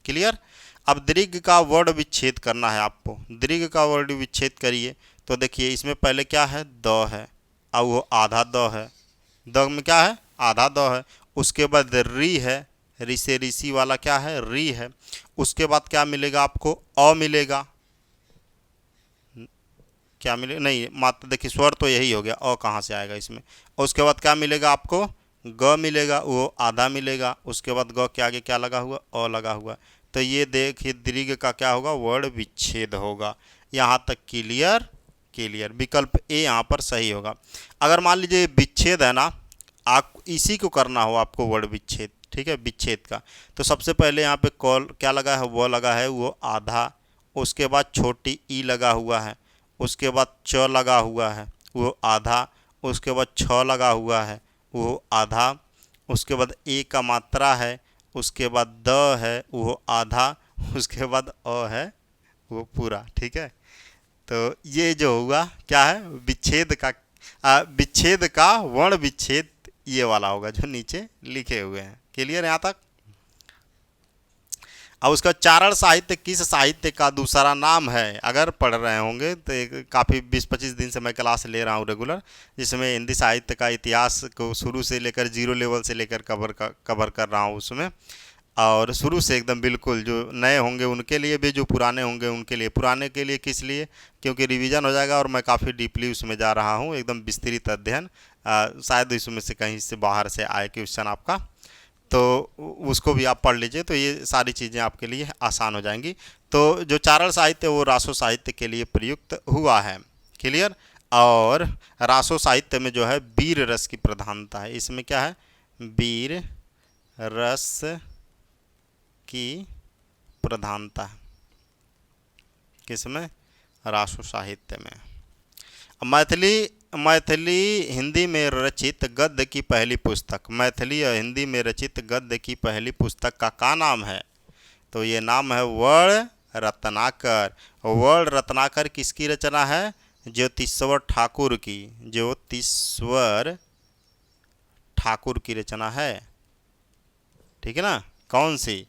क्लियर। अब दीर्घ का वर्ण विच्छेद करना है आपको। दीर्घ का वर्ण विच्छेद करिए तो देखिए इसमें पहले क्या है, द है, अब वो आधा द है, द में क्या है, आधा द है। उसके बाद री है, री से ऋषि वाला क्या है, री है। उसके बाद क्या मिलेगा आपको, अ मिलेगा, क्या मिलेगा, नहीं मात्र देखिए स्वर तो यही हो गया, अ कहाँ से आएगा इसमें। और उसके बाद क्या मिलेगा आपको, ग मिलेगा, वो आधा मिलेगा। उसके बाद ग के आगे क्या लगा हुआ, अ लगा हुआ। तो ये देखिए दीर्घ का क्या होगा, वर्ण विच्छेद होगा। यहाँ तक क्लियर। क्लियर, विकल्प ए यहाँ पर सही होगा। अगर मान लीजिए विच्छेद है ना, आप इसी को करना हो आपको वर्ण विच्छेद, ठीक है, विच्छेद का, तो सबसे पहले यहाँ पे कॉल क्या लगा है, वो लगा है वो आधा। उसके बाद छोटी ई लगा हुआ है, उसके बाद च लगा हुआ है वो आधा, उसके बाद छ लगा हुआ है वो आधा, उसके बाद ए का मात्रा है, उसके बाद द है वो आधा, उसके बाद अ है वो पूरा। ठीक है, तो ये जो हुआ क्या है, विच्छेद का विच्छेद का वर्ण विच्छेद ये वाला होगा जो नीचे लिखे हुए हैं। क्लियर यहाँ तक। अब उसका चारण साहित्य किस साहित्य का दूसरा नाम है, अगर पढ़ रहे होंगे तो काफ़ी 20-25 दिन से मैं क्लास ले रहा हूँ रेगुलर, जिसमें हिंदी साहित्य का इतिहास को शुरू से लेकर 0 लेवल से लेकर कवर कर रहा हूँ उसमें। और शुरू से एकदम बिल्कुल, जो नए होंगे उनके लिए भी, जो पुराने होंगे उनके लिए। पुराने के लिए किस लिए, क्योंकि रिवीजन हो जाएगा और मैं काफ़ी डीपली उसमें जा रहा हूँ, एकदम विस्तृत अध्ययन। शायद इसमें से कहीं से बाहर से आए क्वेश्चन आपका, तो उसको भी आप पढ़ लीजिए, तो ये सारी चीज़ें आपके लिए आसान हो जाएंगी। तो जो चारण साहित्य वो रासो साहित्य के लिए प्रयुक्त हुआ है। क्लियर। और रासो साहित्य में जो है वीर रस की प्रधानता है। इसमें क्या है, वीर रस की प्रधानता है, किसमें, रासो साहित्य में। मैथिली मैथिली हिंदी में रचित गद्य की पहली पुस्तक, मैथिली और हिंदी में रचित गद्य की पहली पुस्तक का नाम है, तो ये नाम है वर्ण रत्नाकर। वर्ण रत्नाकर किसकी रचना है, ज्योतिश्वर ठाकुर की, ज्योतिश्वर ठाकुर की रचना है। ठीक है ना, कौन सी,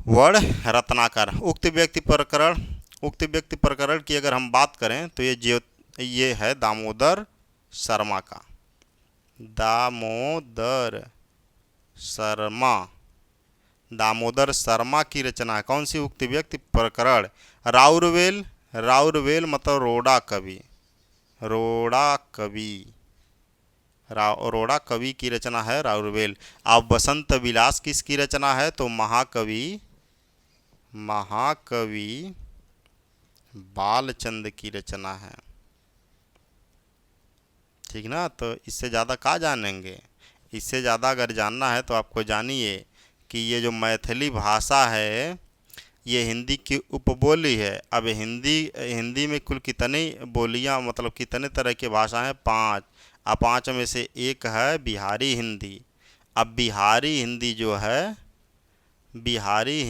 वर्ण रत्नाकर। उक्त व्यक्ति प्रकरण की अगर हम बात करें तो ये है दामोदर शर्मा का, दामोदर शर्मा की रचना है। कौन सी, उक्त व्यक्ति प्रकरण। राउरवेल मतलब रोड़ा कवि की रचना है राउरवेल। अब बसंत विलास किसकी रचना है, तो महाकवि बालचंद की रचना है। ठीक ना, तो इससे ज़्यादा कहाँ जानेंगे, इससे ज़्यादा अगर जानना है तो आपको जानिए कि ये जो मैथिली भाषा है ये हिंदी की उपबोली है। अब हिंदी में कुल कितनी बोलियाँ, मतलब कितने तरह की भाषा हैं, 5। अब 5 में से एक है बिहारी हिंदी। अब बिहारी हिंदी जो है, बिहारी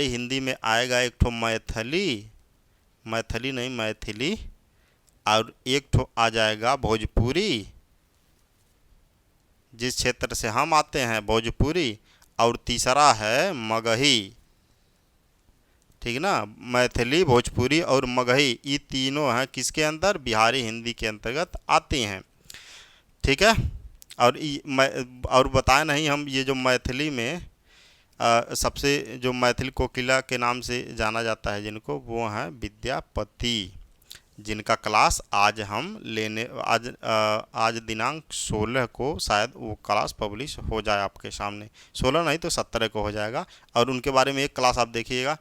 हिंदी में आएगा एक ठो मैथिली और एक ठो आ जाएगा भोजपुरी, जिस क्षेत्र से हम आते हैं भोजपुरी, और तीसरा है मगही। ठीक ना, मैथिली, भोजपुरी और मगही, ये तीनों हैं किसके अंदर, बिहारी हिंदी के अंतर्गत आती हैं। ठीक है। और बताए नहीं हम, ये जो मैथिली में सबसे जो मैथिली कोकिला के नाम से जाना जाता है जिनको, वो हैं विद्यापति, जिनका क्लास आज आज दिनांक 16 को शायद वो क्लास पब्लिश हो जाए आपके सामने। 16 नहीं तो 17 को हो जाएगा। और उनके बारे में एक क्लास आप देखिएगा,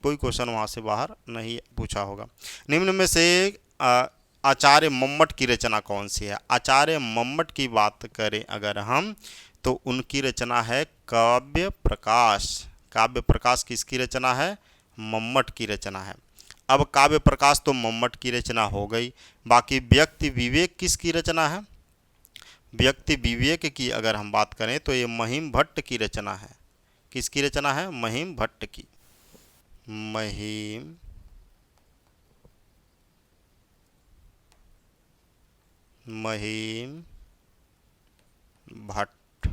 कोई क्वेश्चन वहाँ से बाहर नहीं पूछा होगा। निम्न में से आचार्य मम्मट की रचना कौन सी है। आचार्य मम्मट की बात करें अगर हम, तो उनकी रचना है काव्य प्रकाश। काव्य प्रकाश किसकी रचना है, मम्मट की रचना है। अब काव्य प्रकाश तो मम्मट की रचना हो गई, बाकी व्यक्ति विवेक किसकी रचना है। व्यक्ति विवेक की अगर हम बात करें तो ये महिम भट्ट की रचना है। किसकी रचना है? महिम भट्ट की। महिम भट्ट।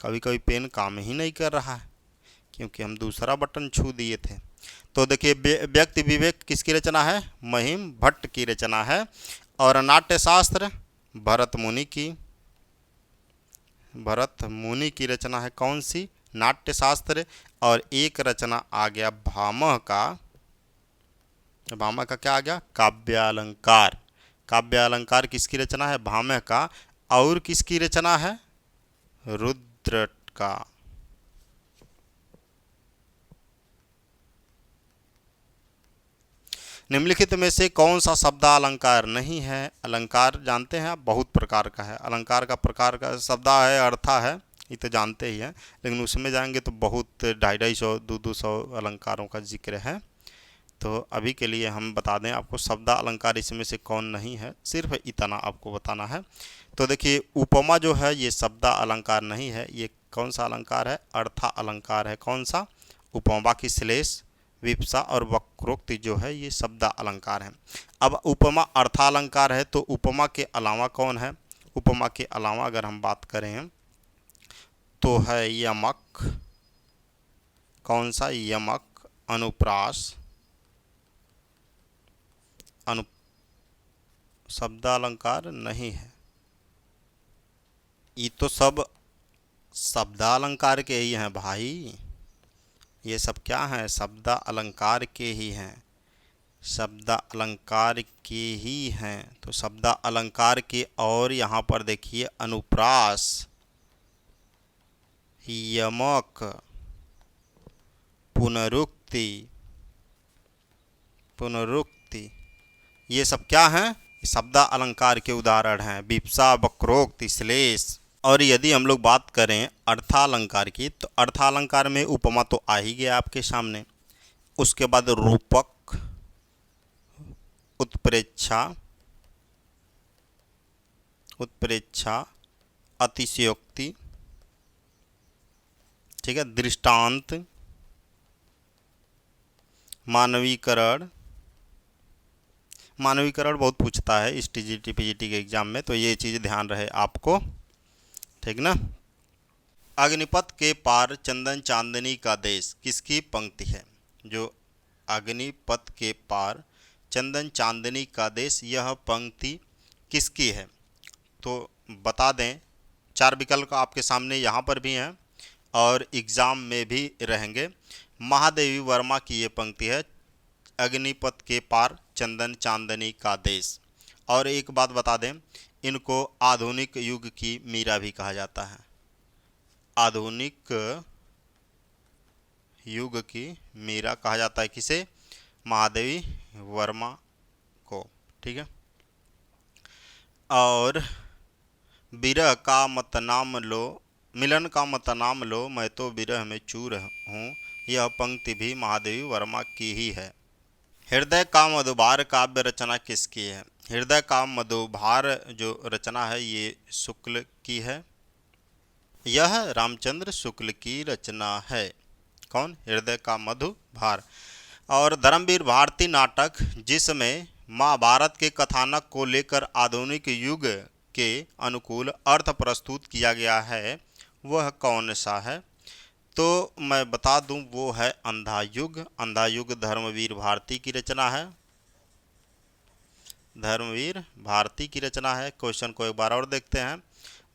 कभी कभी पेन काम ही नहीं कर रहा है क्योंकि हम दूसरा बटन छू दिए थे। तो देखिए, व्यक्ति विवेक किसकी रचना है? महिम भट्ट की रचना है। और नाट्यशास्त्र भरत मुनि की रचना है। कौन सी? नाट्यशास्त्र। और एक रचना आ गया भामह का क्या आ गया? काव्यालंकार। काव्यालंकार किसकी रचना है? भामह का। और किसकी रचना है? रुद्र का। निम्नलिखित में से कौन सा शब्दालंकार नहीं है? अलंकार जानते हैं आप, बहुत प्रकार का है। अलंकार का प्रकार का शब्दा है, अर्था है, ये तो जानते ही हैं। लेकिन उसमें जाएंगे तो बहुत 250-250 200 अलंकारों का जिक्र है। तो अभी के लिए हम बता दें आपको शब्दा अलंकार इसमें से कौन नहीं है, सिर्फ इतना आपको बताना है। तो देखिए, उपमा जो है ये शब्दा अलंकार नहीं है। ये कौन सा अलंकार है? अर्था अलंकार है। कौन सा? उपमा। बाकी श्लेष, विप्सा और वक्रोक्ति जो है ये शब्दा अलंकार है। अब उपमा अर्थालंकार है, तो उपमा के अलावा कौन है? उपमा के अलावा अगर हम बात करें तो है यमक। कौन सा? यमक। अनुप्रास। शब्दालंकार नहीं है। ये तो सब शब्दालंकार के ही हैं भाई। ये सब क्या है? शब्दा अलंकार के ही हैं। शब्दा अलंकार के ही हैं। तो शब्दा अलंकार के और यहाँ पर देखिए अनुप्रास, यमक, पुनरुक्ति, ये सब क्या हैं? शब्दा अलंकार के उदाहरण हैं। विप्सा, वक्रोक्ति, श्लेष। और यदि हम लोग बात करें अर्थालंकार की, तो अर्थालंकार में उपमा तो आ ही गया आपके सामने। उसके बाद रूपक, उत्प्रेक्षा, अतिशयोक्ति, ठीक है, दृष्टांत, मानवीकरण बहुत पूछता है इस टीजीटी पीजीटी के एग्जाम में, तो ये चीज़ ध्यान रहे आपको, ठीक ना। अग्निपथ के पार चंदन चांदनी का देश किसकी पंक्ति है? जो अग्निपथ के पार चंदन चांदनी का देश, यह पंक्ति किसकी है? तो बता दें, 4 विकल्प आपके सामने यहाँ पर भी हैं और एग्ज़ाम में भी रहेंगे। महादेवी वर्मा की ये पंक्ति है, अग्निपथ के पार चंदन चांदनी का देश। और एक बात बता दें, इनको आधुनिक युग की मीरा भी कहा जाता है। आधुनिक युग की मीरा कहा जाता है किसे? महादेवी वर्मा को, ठीक है। और विरह का मत नाम लो, मिलन का मत नाम लो, मैं तो विरह में चूर हूँ, यह पंक्ति भी महादेवी वर्मा की ही है। हृदय का मधुभार काव्य रचना किसकी है? हृदय का मधुभार जो रचना है ये शुक्ल की है। यह रामचंद्र शुक्ल की रचना है। कौन? हृदय का मधुभार। और धर्मवीर भारती नाटक जिसमें महाभारत के कथानक को लेकर आधुनिक युग के अनुकूल अर्थ प्रस्तुत किया गया है, वह कौन सा है? तो मैं बता दूं, वो है अंधा युग। अंधा युग धर्मवीर भारती की रचना है। धर्मवीर भारती की रचना है। क्वेश्चन को एक बार और देखते हैं।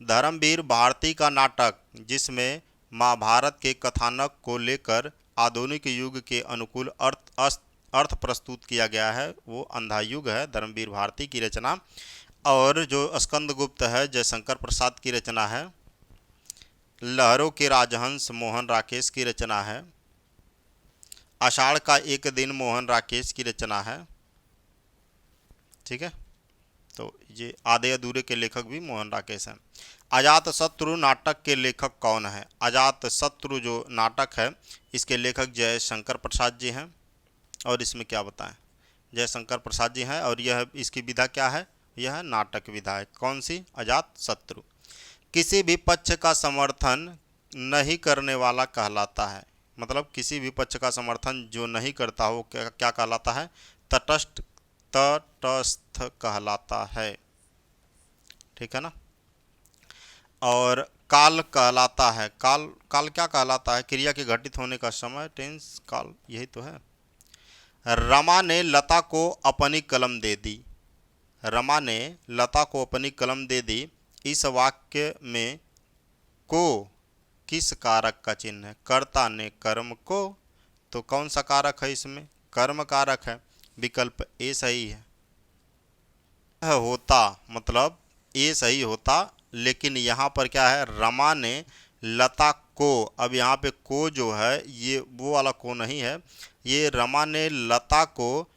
धर्मवीर भारती का नाटक जिसमें महाभारत के कथानक को लेकर आधुनिक युग के अनुकूल अर्थ प्रस्तुत किया गया है, वो अंधा युग है, धर्मवीर भारती की रचना। और जो स्कंदगुप्त है, जयशंकर प्रसाद की रचना है। लहरों के राजहंस मोहन राकेश की रचना है। आषाढ़ का एक दिन मोहन राकेश की रचना है, ठीक है। तो ये आधे अधूरे के लेखक भी मोहन राकेश हैं। अजात शत्रु नाटक के लेखक कौन है? अजात शत्रु जो नाटक है इसके लेखक जयशंकर प्रसाद जी हैं। और इसमें क्या बताएं, जयशंकर प्रसाद जी हैं। और यह इसकी विधा क्या है? यह नाटक विधा है। कौन सी? अजात शत्रु। किसी भी पक्ष का समर्थन नहीं करने वाला कहलाता है। मतलब किसी भी पक्ष का समर्थन जो नहीं करता हो क्या क्या कहलाता है? तटस्थ, तटस्थ कहलाता है। ठीक है ना। और काल कहलाता है, काल, काल क्या कहलाता है? क्रिया के घटित होने का समय, टेंस, काल, यही तो है। रमा ने लता को अपनी कलम दे दी। रमा ने लता को अपनी कलम दे दी। इस वाक्य में को किस कारक का चिन्ह है? कर्ता ने कर्म को, तो कौन सा कारक है इसमें? कर्म कारक है। विकल्प ए सही है। होता मतलब ए सही होता, लेकिन यहाँ पर क्या है? रमा ने लता को, अब यहाँ पे को जो है ये वो वाला को नहीं है, ये रमा ने लता को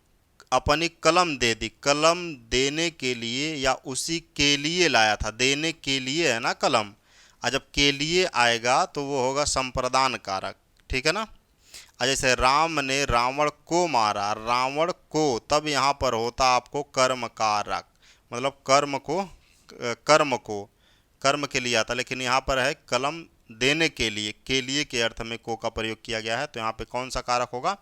अपनी कलम दे दी। कलम देने के लिए या उसी के लिए लाया था, देने के लिए है ना कलम। और जब के लिए आएगा तो वो होगा संप्रदान कारक। ठीक है ना। और जैसे राम ने रावण को मारा, रावण को, तब यहाँ पर होता आपको कर्म कारक। मतलब कर्म को कर्म के लिए आता, लेकिन यहाँ पर है कलम देने के लिए के अर्थ में को का प्रयोग किया गया है, तो यहाँ पे कौन सा कारक होगा?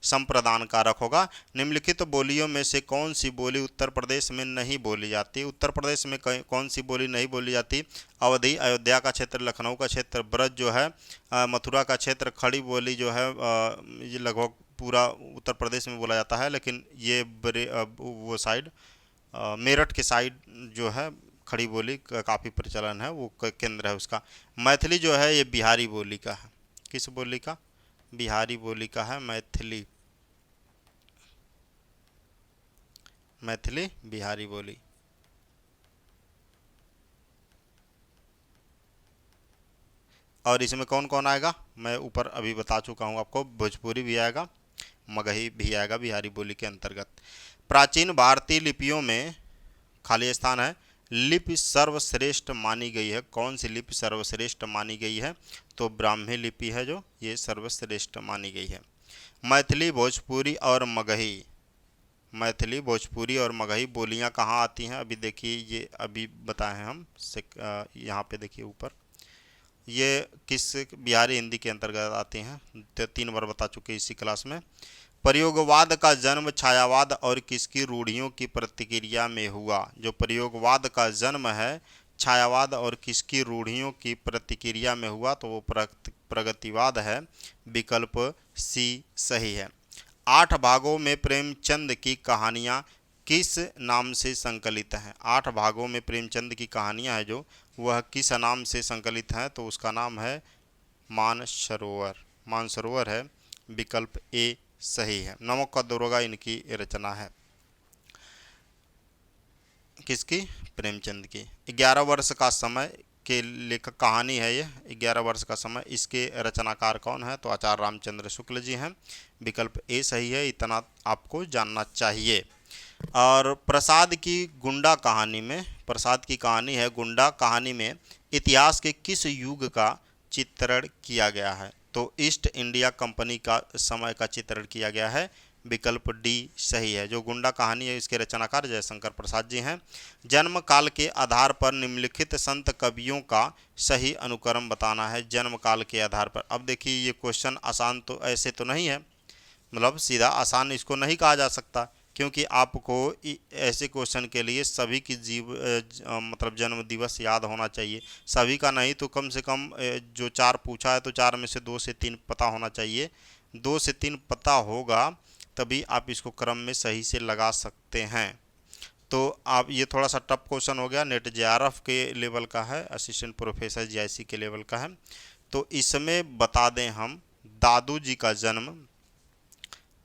संप्रदान कारक होगा। निम्नलिखित बोलियों में से कौन सी बोली उत्तर प्रदेश में नहीं बोली जाती? उत्तर प्रदेश में कौन सी बोली नहीं बोली जाती? अवधी, अयोध्या का क्षेत्र, लखनऊ का क्षेत्र, ब्रज जो है, मथुरा का क्षेत्र। खड़ी बोली जो है ये लगभग पूरा उत्तर प्रदेश में बोला जाता है, लेकिन ये वो साइड मेरठ के साइड जो है खड़ी बोली का काफ़ी प्रचलन है, वो केंद्र है उसका। मैथिली जो है ये बिहारी बोली का है। किस बोली का? बिहारी बोली का है मैथिली। मैथिली बिहारी बोली। और इसमें कौन कौन आएगा? मैं ऊपर अभी बता चुका हूँ आपको, भोजपुरी भी आएगा, मगही भी आएगा बिहारी बोली के अंतर्गत। प्राचीन भारतीय लिपियों में खाली स्थान है। लिपि सर्वश्रेष्ठ मानी गई है। कौन सी लिपि सर्वश्रेष्ठ मानी गई है? तो ब्राह्मी लिपि है जो ये सर्वश्रेष्ठ मानी गई है। मैथिली, भोजपुरी और मगही, मैथिली, भोजपुरी और मगही बोलियां कहाँ आती हैं? अभी देखिए, ये अभी बताए हैं हम, यहाँ पे देखिए ऊपर, ये किस बिहारी हिंदी के अंतर्गत आती हैं, तो 3 बार बता चुके इसी क्लास में। प्रयोगवाद का जन्म छायावाद और किसकी रूढ़ियों की प्रतिक्रिया में हुआ? जो प्रयोगवाद का जन्म है छायावाद और किसकी रूढ़ियों की प्रतिक्रिया में हुआ, तो वो प्रगतिवाद है। विकल्प सी सही है। 8 भागों में प्रेमचंद की कहानियाँ किस नाम से संकलित हैं? 8 भागों में प्रेमचंद की कहानियाँ है जो, वह किस नाम से संकलित हैं? तो उसका नाम है मानसरोवर। मानसरोवर है। विकल्प ए सही है। नमक का दरोगा इनकी रचना है। किसकी? प्रेमचंद की। 11 वर्ष का समय के लेखक कहानी है ये, 11 वर्ष का समय। इसके रचनाकार कौन है? तो आचार्य रामचंद्र शुक्ल जी हैं। विकल्प ए सही है। इतना आपको जानना चाहिए। और प्रसाद की गुंडा कहानी में, प्रसाद की कहानी है गुंडा कहानी में इतिहास के किस युग का चित्रण किया गया है? तो ईस्ट इंडिया कंपनी का समय का चित्रण किया गया है। विकल्प डी सही है। जो गुंडा कहानी है इसके रचनाकार जयशंकर प्रसाद जी हैं। जन्म काल के आधार पर निम्नलिखित संत कवियों का सही अनुक्रम बताना है। जन्म काल के आधार पर, अब देखिए ये क्वेश्चन आसान तो ऐसे तो नहीं है, मतलब सीधा आसान इसको नहीं कहा जा सकता, क्योंकि आपको ऐसे क्वेश्चन के लिए सभी की मतलब जन्म दिवस याद होना चाहिए। सभी का नहीं तो कम से कम जो 4 पूछा है तो 4 में से 2 से 3 पता होना चाहिए। 2 से 3 पता होगा तभी आप इसको क्रम में सही से लगा सकते हैं। तो आप, ये थोड़ा सा टफ क्वेश्चन हो गया, नेट जेआरएफ के लेवल का है, असिस्टेंट प्रोफेसर जीआईसी के लेवल का है। तो इसमें बता दें हम, दादू जी का जन्म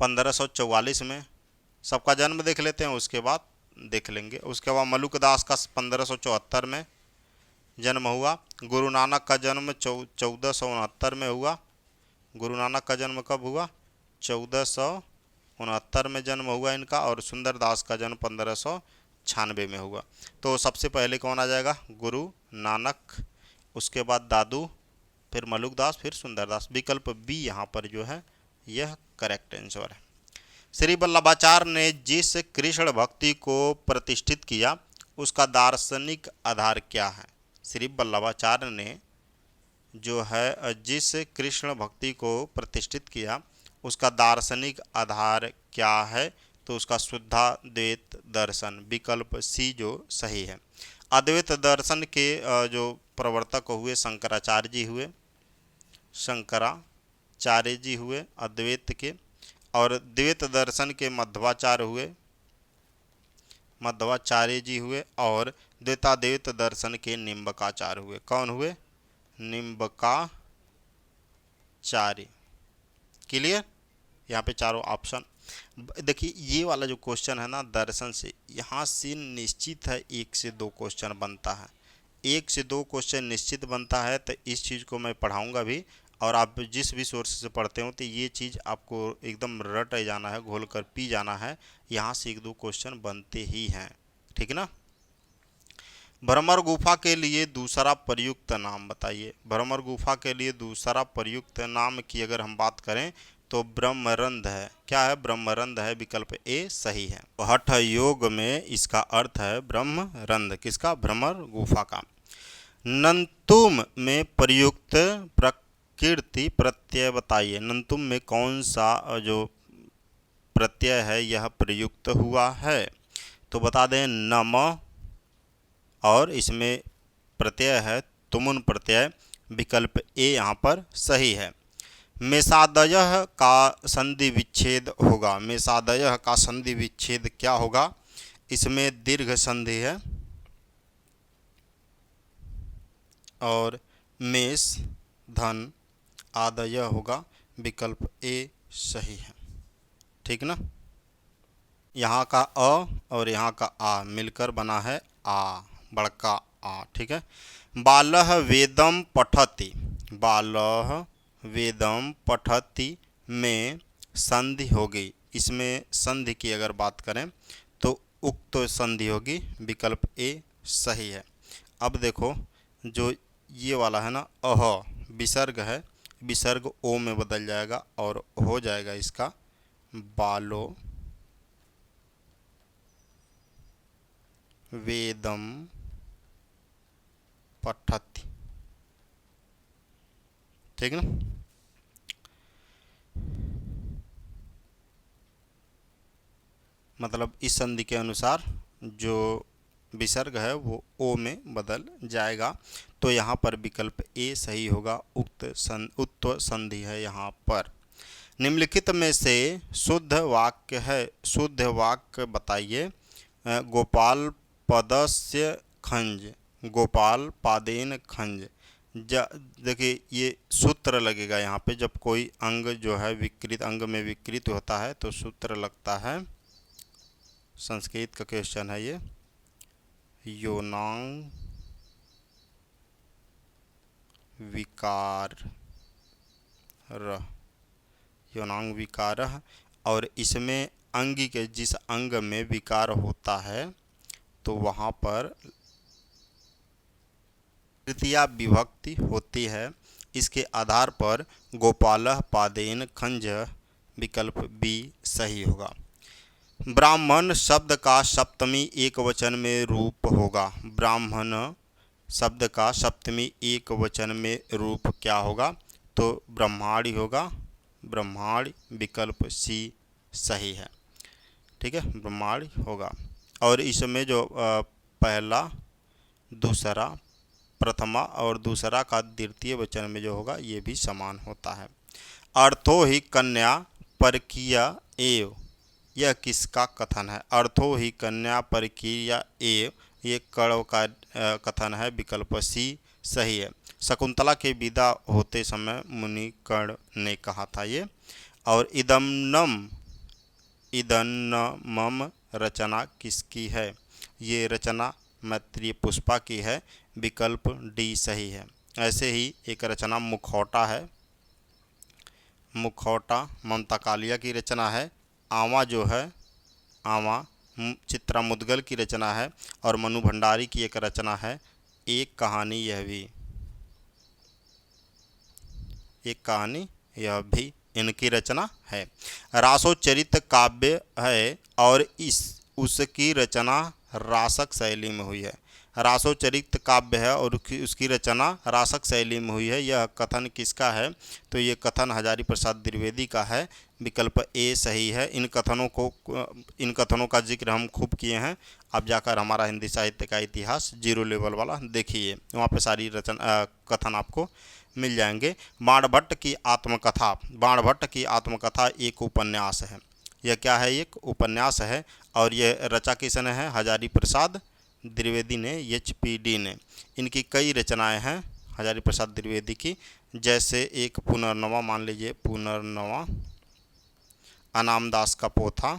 1544 में, सबका जन्म देख लेते हैं उसके बाद देख लेंगे। उसके बाद मलुकदास का 1574 में जन्म हुआ। गुरु नानक का जन्म 1469 में हुआ। गुरु नानक का जन्म कब हुआ? 1469 में जन्म हुआ इनका। और सुंदरदास का जन्म 1596 में हुआ। तो सबसे पहले कौन आ जाएगा? गुरु नानक, उसके बाद दादू, फिर मलुकदास, फिर सुंदरदास। विकल्प बी यहाँ पर जो है यह करेक्ट आंसर है। श्री वल्लभाचार्य ने जिस कृष्ण भक्ति को प्रतिष्ठित किया उसका दार्शनिक आधार क्या है? श्री वल्लभाचार्य ने जो है जिस कृष्ण भक्ति को प्रतिष्ठित किया उसका दार्शनिक आधार क्या है? तो उसका शुद्धाद्वैत दर्शन, विकल्प सी जो सही है। अद्वैत दर्शन के जो प्रवर्तक हुए शंकराचार्य जी हुए, शंकराचार्य जी हुए अद्वैत के, और द्वैत दर्शन के मध्वाचार्य हुए, मध्वाचार्य जी हुए, और द्वैताद्वैत दर्शन के निम्बकाचार्य हुए। कौन हुए? निम्बकाचार्य। क्लियर? यहाँ पे चारों ऑप्शन देखिए। ये वाला जो क्वेश्चन है ना दर्शन से, यहाँ से निश्चित है 1 से 2 क्वेश्चन बनता है, 1 से 2 क्वेश्चन निश्चित बनता है। तो इस चीज़ को मैं पढ़ाऊँगा भी, और आप जिस भी सोर्स से पढ़ते हो तो ये चीज़ आपको एकदम रट जाना है, घोल कर पी जाना है। यहाँ से 1-2 क्वेश्चन बनते ही हैं, ठीक ना। भ्रमर गुफा के लिए दूसरा प्रयुक्त नाम बताइए। भ्रमर गुफा के लिए दूसरा प्रयुक्त नाम की अगर हम बात करें तो ब्रह्मरंध्र है। क्या है? ब्रह्मरंध्र है, विकल्प ए सही है। हठ योग में इसका अर्थ है ब्रह्मरंध्र। किसका? भ्रमर गुफा का। नंतुम में प्रयुक्त प्रकृति प्रत्यय बताइए। नंतुम में कौन सा जो प्रत्यय है यह प्रयुक्त हुआ है? तो बता दें नम, और इसमें प्रत्यय है तुमुन प्रत्यय, विकल्प ए यहाँ पर सही है। मेषादयः का संधि विच्छेद होगा। मेषादयः का संधि विच्छेद क्या होगा? इसमें दीर्घ संधि है, और मेष धन आदय होगा, विकल्प ए सही है, ठीक ना। यहाँ का अ और यहाँ का आ मिलकर बना है आ, बड़का आ, ठीक है। बालः वेदम पठति। बालः वेदम पठति में संधि होगी। इसमें संधि की अगर बात करें तो उक्त संधि होगी, विकल्प ए सही है। अब देखो जो ये वाला है ना अह, विसर्ग है, विसर्ग ओ में बदल जाएगा और हो जाएगा इसका बालो वेदम पठति, ठीक ना। मतलब इस संधि के अनुसार जो विसर्ग है वो ओ में बदल जाएगा। तो यहाँ पर विकल्प ए सही होगा, उक्त संधि है यहाँ पर। निम्नलिखित में से शुद्ध वाक्य है, शुद्ध वाक्य बताइए। गोपाल पदस्य खंज, गोपाल पादेन खंज। देखिए ये सूत्र लगेगा यहाँ पे, जब कोई अंग जो है विकृत, अंग में विकृत होता है तो सूत्र लगता है। संस्कृत का क्वेश्चन है ये। योनांग विकार, योनांग विकार, और इसमें अंगी के जिस अंग में विकार होता है तो वहाँ पर तृतीया विभक्ति होती है। इसके आधार पर गोपालः पादेन खंज, विकल्प बी सही होगा। ब्राह्मण शब्द का सप्तमी एक वचन में रूप होगा। ब्राह्मण शब्द का सप्तमी एक वचन में रूप क्या होगा? तो ब्रह्माणी होगा, ब्रह्माणी, विकल्प सी सही है, ठीक है, ब्रह्माणी होगा। और इसमें जो पहला दूसरा, प्रथमा और दूसरा का द्वितीय वचन में जो होगा ये भी समान होता है। अर्थो ही कन्या परकीया एव, यह किसका कथन है? अर्थो ही कन्या परकीया एव, ये कण्व का कथन है, विकल्प सी सही है। शकुंतला के विदा होते समय मुनि कर्ण ने कहा था ये। और इदन्नम, इदन्नमम रचना किसकी है? ये रचना मैत्रेय पुष्पा की है, विकल्प डी सही है। ऐसे ही एक रचना मुखौटा है, मुखौटा ममता कालिया की रचना है। आवा जो है, आवा चित्रा मुदगल की रचना है। और मनु भंडारी की एक रचना है एक कहानी, यह भी एक कहानी, यह भी इनकी रचना है। रासोचरित काव्य है और उसकी रचना रासक शैली में हुई है। रासोचरित काव्य है और उसकी रचना रासक शैली में हुई है। यह कथन किसका है? तो ये कथन हजारी प्रसाद द्विवेदी का है। विकल्प ए सही है। इन कथनों का जिक्र हम खूब किए हैं। आप जाकर हमारा हिंदी साहित्य का इतिहास 0 लेवल वाला देखिए, वहाँ पे सारी कथन आपको मिल जाएंगे। बाणभट्ट की आत्मकथा। बाणभट्ट की आत्मकथा एक उपन्यास है। यह क्या है? एक उपन्यास है और यह रचा किसने है? हजारी प्रसाद द्विवेदी ने, HP D ने। इनकी कई रचनाएं हैं हजारी प्रसाद द्विवेदी की, जैसे एक पुनर्नवा, मान लीजिए पुनर्नवा, अनामदास का पोथा,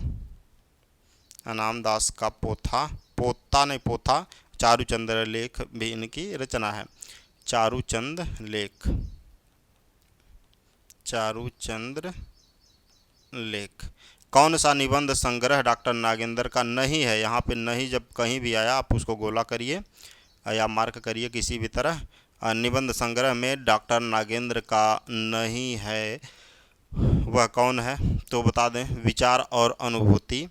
अनामदास का पोथा, पोता नहीं पोथा, चारुचंद्र लेख भी इनकी रचना है। चारुचंद्र लेख, चारुचंद्र लेख। कौन सा निबंध संग्रह डॉक्टर नागेंद्र का नहीं है? यहाँ पे नहीं जब कहीं भी आया आप उसको गोला करिए या मार्क करिए किसी भी तरह। निबंध संग्रह में डॉक्टर नागेंद्र का नहीं है, वह कौन है? तो बता दें, विचार और अनुभूति,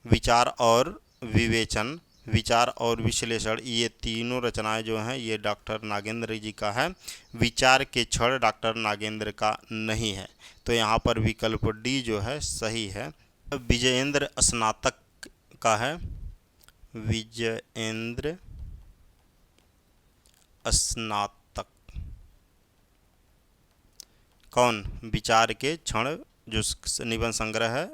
विचार और विवेचन, विचार और विश्लेषण, ये तीनों रचनाएं जो हैं ये डॉक्टर नागेंद्र जी का है। विचार के क्षण डॉक्टर नागेंद्र का नहीं है। तो यहाँ पर विकल्प डी जो है सही है। विजयेंद्र स्नातक का है, विजयेंद्र स्नातक। कौन? विचार के क्षण जो निबंध संग्रह है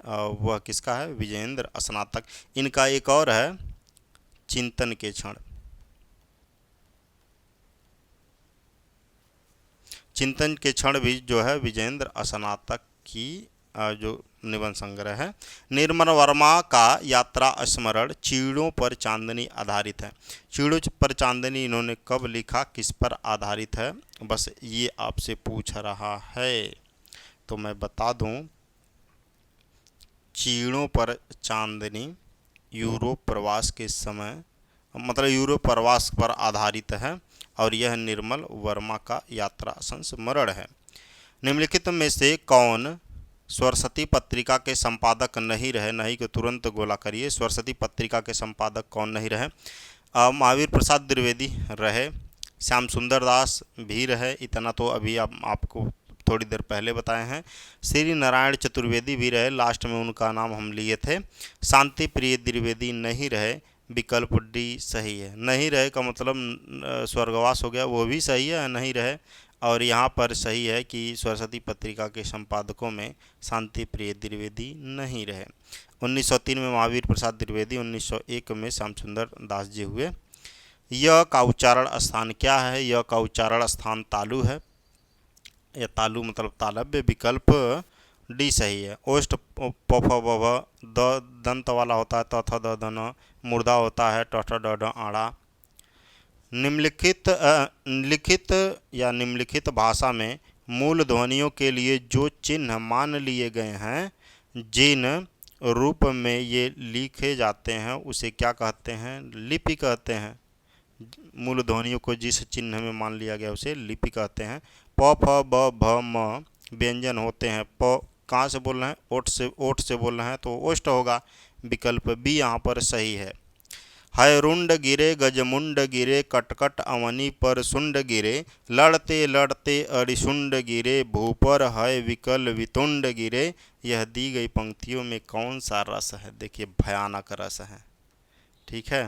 वह किसका है? विजयेंद्र स्नातक। इनका एक और है, चिंतन के क्षण। चिंतन के क्षण भी जो है विजयेंद्र स्नातक की जो निबंध संग्रह है। निर्मल वर्मा का यात्रा स्मरण चीड़ों पर चांदनी आधारित है। चीड़ों पर चांदनी इन्होंने कब लिखा, किस पर आधारित है? बस ये आपसे पूछ रहा है। तो मैं बता दूं, चीड़ों पर चांदनी यूरोप प्रवास के समय, मतलब यूरोप प्रवास पर आधारित है और यह निर्मल वर्मा का यात्रा संस्मरण है। निम्नलिखित में से कौन स्वरस्वती पत्रिका के संपादक नहीं रहे? नहीं को तुरंत गोला करिए। स्वरस्वती पत्रिका के संपादक कौन नहीं रहे? महावीर प्रसाद द्विवेदी रहे, श्याम सुंदर दास भी रहे, इतना तो अभी आपको थोड़ी देर पहले बताए हैं। श्री नारायण चतुर्वेदी भी रहे, लास्ट में उनका नाम हम लिए थे। शांति प्रिय द्विवेदी नहीं रहे। विकल्प डी सही है। नहीं रहे का मतलब स्वर्गवास हो गया, वो भी सही है, नहीं रहे। और यहाँ पर सही है कि सरस्वती पत्रिका के संपादकों में शांति प्रिय द्विवेदी नहीं रहे। 1903 में महावीर प्रसाद द्विवेदी, 1901 में श्याम सुंदर दास जी हुए। यह का उच्चारण स्थान क्या है? यह का उच्चारण स्थान तालु है, या तालु मतलब तालव्य। विकल्प डी सही है। ओष्ठ प फ ब भ द दंत वाला होता है, त थ द ध न, मूर्धा होता है, ट ठ ड ढ आड़ा। निम्नलिखित लिखित या निम्नलिखित भाषा में मूल ध्वनियों के लिए जो चिन्ह मान लिए गए हैं, जिन रूप में ये लिखे जाते हैं उसे क्या कहते हैं? लिपि कहते हैं। मूल ध्वनियों को जिस चिन्ह में मान लिया गया उसे लिपि कहते हैं। प फ ब भ म व्यंजन होते हैं। प कहाँ से बोल रहे हैं? ओठ से बोल रहे हैं तो ओष्ठ होगा। विकल्प बी यहाँ पर सही है। है रुंड गिरे गजमुंड गिरे, कटकट अवनी पर सुंड गिरे, लड़ते लड़ते अड़िसुंड गिरे, भूपर है विकल वितुंड गिरे। यह दी गई पंक्तियों में कौन सा रस है? देखिए भयानक रस है, ठीक है।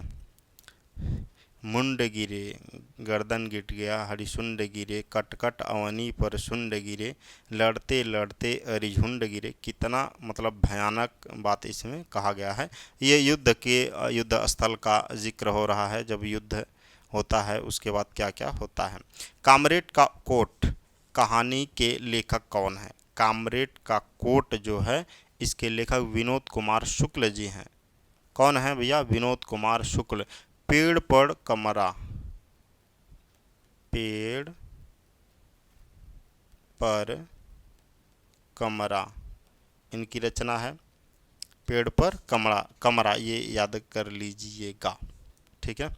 मुंड गिरे, गर्दन गिट गया, हरिशुंड गिरे, कटकट अवनी पर सुंड गिरे, लड़ते लड़ते अरिझुंड गिरे। कितना मतलब भयानक बात इसमें कहा गया है। ये युद्ध स्थल का जिक्र हो रहा है, जब युद्ध होता है उसके बाद क्या क्या होता है। कामरेड का कोट कहानी के लेखक कौन है? कामरेड का कोट जो है इसके लेखक विनोद कुमार शुक्ल जी हैं। कौन है भैया? विनोद कुमार शुक्ल। पेड़ पर कमरा, पेड़ पर कमरा इनकी रचना है। पेड़ पर कमरा ये याद कर लीजिएगा, ठीक है।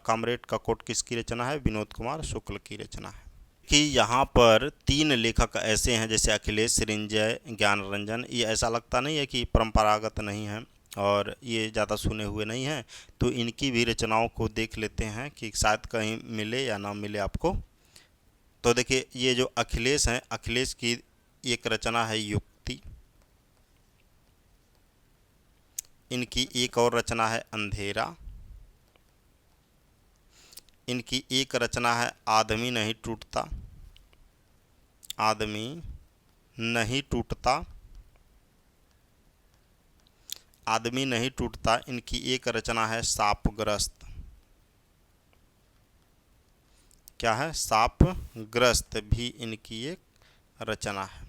कामरेड का कोट किसकी रचना है? विनोद कुमार शुक्ल की रचना है। कि यहाँ पर 3 लेखक ऐसे हैं जैसे अखिलेश, सृंजय, ज्ञान रंजन। ये ऐसा लगता नहीं है कि परंपरागत नहीं है, और ये ज़्यादा सुने हुए नहीं हैं, तो इनकी भी रचनाओं को देख लेते हैं कि शायद कहीं मिले या ना मिले आपको। तो देखिए, ये जो अखिलेश हैं, अखिलेश की एक रचना है युक्ति। इनकी एक और रचना है अंधेरा। इनकी एक रचना है आदमी नहीं टूटता। आदमी नहीं टूटता। आदमी नहीं टूटता। इनकी एक रचना है शापग्रस्त। क्या है? शापग्रस्त भी इनकी एक रचना है।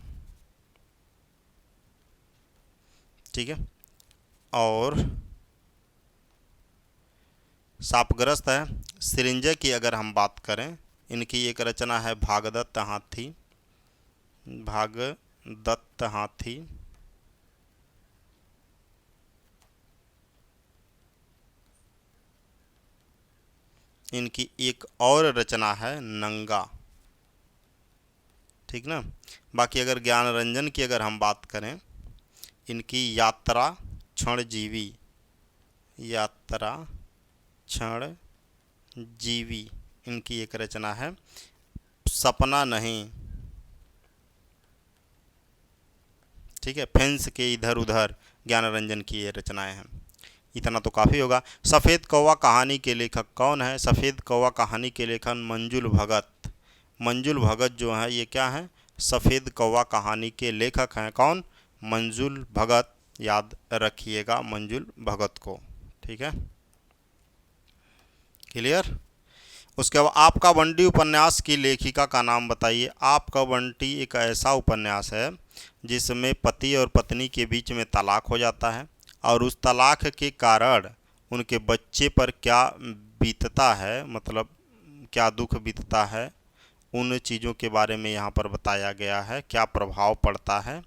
ठीक है। और शापग्रस्त है। सृंजय की अगर हम बात करें, इनकी एक रचना है भागदत्त हाथी। भागदत्त हाथी। इनकी एक और रचना है नंगा। ठीक ना। बाकी अगर ज्ञानरंजन की अगर हम बात करें, इनकी यात्रा क्षणजीवी। यात्रा क्षण जीवी इनकी एक रचना है। सपना नहीं। ठीक है। फेंस के इधर उधर ज्ञानरंजन की ये रचनाएं हैं। इतना तो काफ़ी होगा। सफ़ेद कौवा कहानी के लेखक कौन है? सफ़ेद कौवा कहानी के लेखक मंजुल भगत। मंजुल भगत जो है ये क्या है? सफ़ेद कौवा कहानी के लेखक हैं। कौन? मंजुल भगत। याद रखिएगा मंजुल भगत को। ठीक है, क्लियर। उसके बाद आपका बंटी उपन्यास की लेखिका का नाम बताइए। आपका बंटी एक ऐसा उपन्यास है जिसमें पति और पत्नी के बीच में तलाक हो जाता है और उस तलाक के कारण उनके बच्चे पर क्या बीतता है, मतलब क्या दुख बीतता है, उन चीज़ों के बारे में यहाँ पर बताया गया है। क्या प्रभाव पड़ता है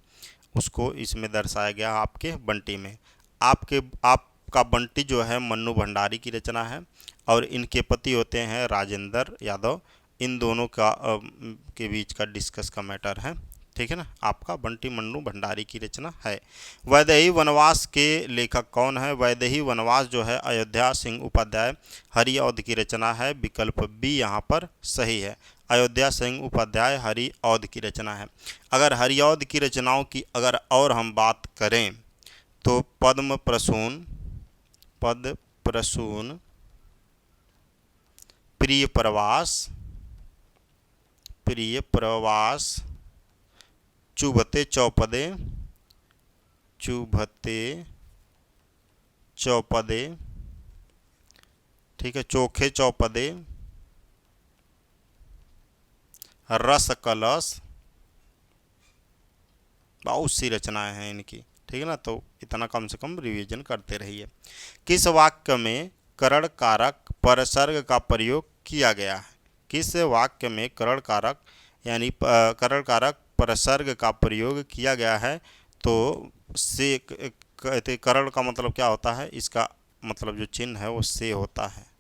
उसको इसमें दर्शाया गया आपके बंटी में। आपका बंटी जो है मन्नू भंडारी की रचना है और इनके पति होते हैं राजेंद्र यादव। इन दोनों के बीच का डिस्कस का मैटर है। ठीक है ना। आपका बंटी मन्नू भंडारी की रचना है। वैदेही वनवास के लेखक कौन है? वैदेही वनवास जो है अयोध्या सिंह उपाध्याय हरि औध की रचना है। विकल्प बी यहाँ पर सही है। अयोध्या सिंह उपाध्याय हरि औध की रचना है। अगर हरिऔध की रचनाओं की अगर और हम बात करें तो पद्म प्रसून, प्रिय प्रवास, चुभते चौपदे, ठीक है, चोखे चौपदे, रस कलश, बहुत सी रचनाएं हैं इनकी। ठीक है ना। तो इतना कम से कम रिवीजन करते रहिए। किस वाक्य में करण कारक परसर्ग का प्रयोग किया गया है? किस वाक्य में करण कारक यानी करण कारक परसर्ग का प्रयोग किया गया है? तो से कहते करण का मतलब क्या होता है? इसका मतलब जो चिन्ह है वो से होता है।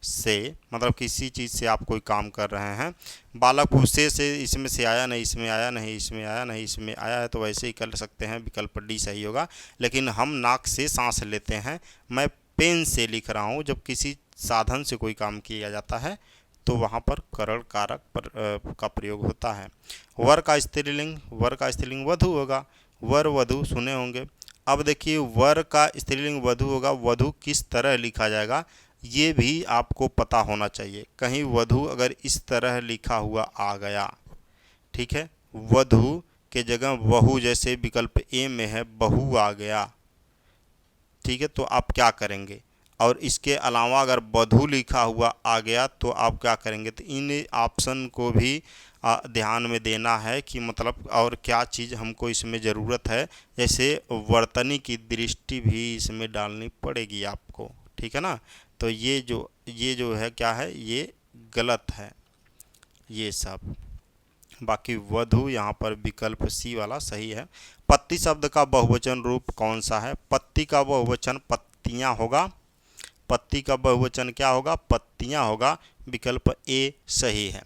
से मतलब किसी चीज़ से आप कोई काम कर रहे हैं। बालक पूछे से इसमें से आया नहीं, इसमें आया नहीं, इसमें आया नहीं, इसमें आया है, तो वैसे ही कर सकते हैं। विकल्प डी सही होगा। लेकिन हम नाक से सांस लेते हैं। मैं पेन से लिख रहा हूँ। जब किसी साधन से कोई काम किया जाता है तो वहाँ पर करण कारक का प्रयोग होता है। वर का स्त्रीलिंग वधु होगा। वर वधु सुने होंगे। अब देखिए, वर का स्त्रीलिंग वधु होगा। वधु किस तरह लिखा जाएगा ये भी आपको पता होना चाहिए। कहीं वधु अगर इस तरह लिखा हुआ आ गया, ठीक है, वधु के जगह वहु, जैसे विकल्प ए में है बहू आ गया, ठीक है, तो आप क्या करेंगे? और इसके अलावा अगर वधु लिखा हुआ आ गया तो आप क्या करेंगे? तो इन ऑप्शन को भी ध्यान में देना है कि मतलब और क्या चीज़ हमको इसमें ज़रूरत है। जैसे वर्तनी की दृष्टि भी इसमें डालनी पड़ेगी आपको। ठीक है ना। तो ये जो है क्या है, ये गलत है ये सब। बाकी वधु यहाँ पर विकल्प सी वाला सही है। पत्ती शब्द का बहुवचन रूप कौन सा है? पत्ती का बहुवचन पत्तियाँ होगा। पत्ती का बहुवचन क्या होगा? पत्तियाँ होगा। विकल्प ए सही है।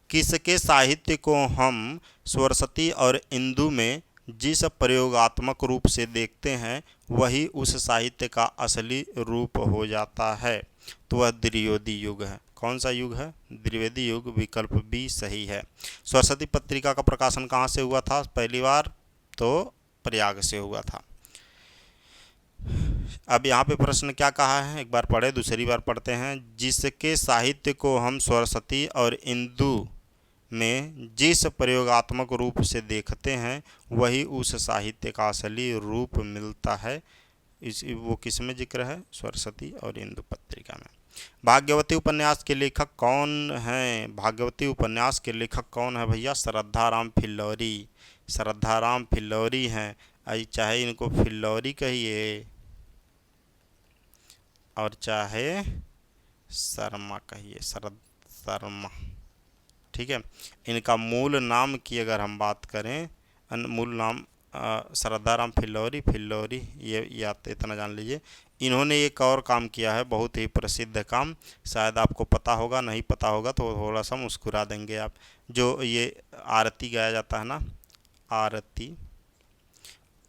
किसके साहित्य को हम सरस्वती और इंदु में जिस प्रयोगात्मक रूप से देखते हैं वही उस साहित्य का असली रूप हो जाता है, तो वह द्विवेदी युग है। कौन सा युग है? द्विवेदी युग। विकल्प बी सही है। सरस्वती पत्रिका का प्रकाशन कहाँ से हुआ था पहली बार? तो प्रयाग से हुआ था। अब यहाँ पे प्रश्न क्या कहा है, एक बार पढ़े, दूसरी बार पढ़ते हैं। जिसके साहित्य को हम सरस्वती और इंदु में जिस प्रयोगात्मक रूप से देखते हैं, वही उस साहित्य का असली रूप मिलता है। वो किस में जिक्र है? सरस्वती और इंदु पत्रिका में। भाग्यवती उपन्यास के लेखक कौन हैं? भाग्यवती उपन्यास के लेखक कौन है भैया? श्रद्धाराम फिल्लौरी। श्रद्धाराम फिल्लौरी हैं। चाहे इनको फिल्लौरी कहिए और चाहे शर्मा कहिए, शरद शर्मा। ठीक है। इनका मूल नाम की अगर हम बात करें, मूल नाम श्रद्धाराम फिल्लौरी, फिल्लौरी, ये इतना जान लीजिए। इन्होंने एक और काम किया है, बहुत ही प्रसिद्ध काम, शायद आपको पता होगा, नहीं पता होगा तो थोड़ा सा मुस्कुरा देंगे आप। जो ये आरती गाया जाता है ना, आरती,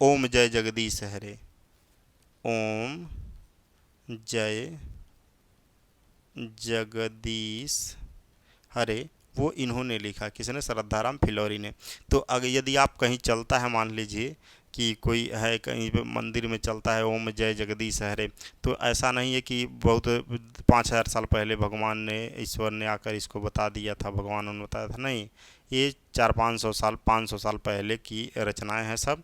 ओम जय जगदीश हरे, ओम जय जगदीश हरे, वो इन्होंने लिखा। किसने? श्रद्धाराम फिल्लौरी ने। तो अगर यदि आप कहीं चलता है, मान लीजिए कि कोई है कहीं पे मंदिर में चलता है ओम जय जगदीश हरे, तो ऐसा नहीं है कि बहुत 5000 साल पहले भगवान ने, ईश्वर ने आकर इसको बता दिया था, भगवान ने बताया था, नहीं। ये 400-500 साल, 500 साल पहले की रचनाएं हैं सब।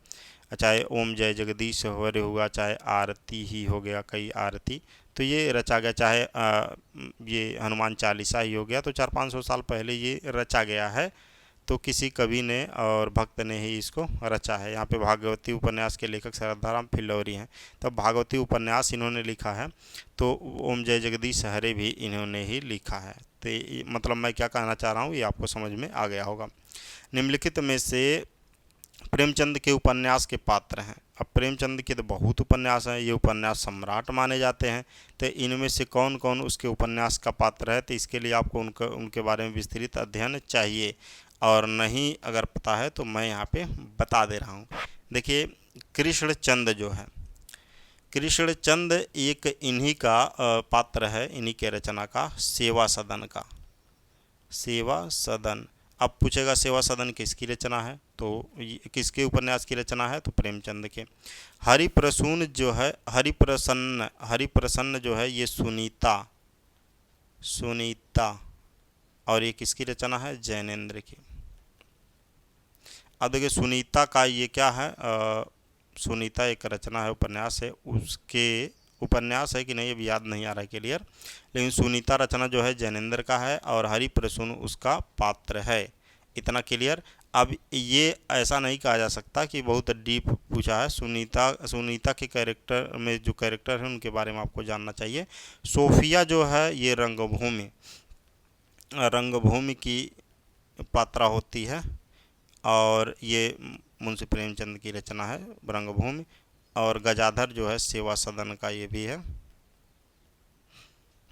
चाहे ओम जय जगदीश हरे हुआ, चाहे आरती ही हो गया, कई आरती, तो ये रचा गया। चाहे ये हनुमान चालीसा ही हो गया, तो 400-500 साल पहले ये रचा गया है। तो किसी कवि ने और भक्त ने ही इसको रचा है। यहाँ पे भागवती उपन्यास के लेखक श्रद्धाराम फिल्लौरी हैं। तब भागवती उपन्यास इन्होंने लिखा है, तो ओम जय जगदीश हरे भी इन्होंने ही लिखा है। तो मतलब मैं क्या कहना चाह रहा हूँ ये आपको समझ में आ गया होगा। निम्नलिखित में से प्रेमचंद के उपन्यास के पात्र हैं। अब प्रेमचंद के तो बहुत उपन्यास हैं, ये उपन्यास सम्राट माने जाते हैं। तो इनमें से कौन कौन उसके उपन्यास का पात्र है? तो इसके लिए आपको उनके बारे में विस्तृत अध्ययन चाहिए, और नहीं अगर पता है तो मैं यहाँ पे बता दे रहा हूँ। देखिए, कृष्णचंद जो है, कृष्णचंद एक इन्हीं का पात्र है, इन्हीं के रचना का, सेवा सदन का। सेवा सदन। अब पूछेगा सेवा सदन किसकी रचना है, तो किसके उपन्यास की रचना है? तो प्रेमचंद के। हरिप्रसून जो है, हरिप्रसन्न जो है, ये सुनीता, और ये किसकी रचना है? जैनेन्द्र की। अब देखिए, सुनीता का ये क्या है, सुनीता एक रचना है, उपन्यास है, उसके उपन्यास है कि नहीं अभी याद नहीं आ रहा है क्लियर, लेकिन सुनीता रचना जो है जैनेन्द्र का है, और हरिप्रसून उसका पात्र है। इतना क्लियर। अब ये ऐसा नहीं कहा जा सकता कि बहुत डीप पूछा है। सुनीता के कैरेक्टर में जो कैरेक्टर है उनके बारे में आपको जानना चाहिए। सोफिया जो है ये रंगभूमि की पात्रा होती है, और ये मुंशी प्रेमचंद की रचना है रंगभूमि। और गजाधर जो है सेवा सदन का, ये भी है,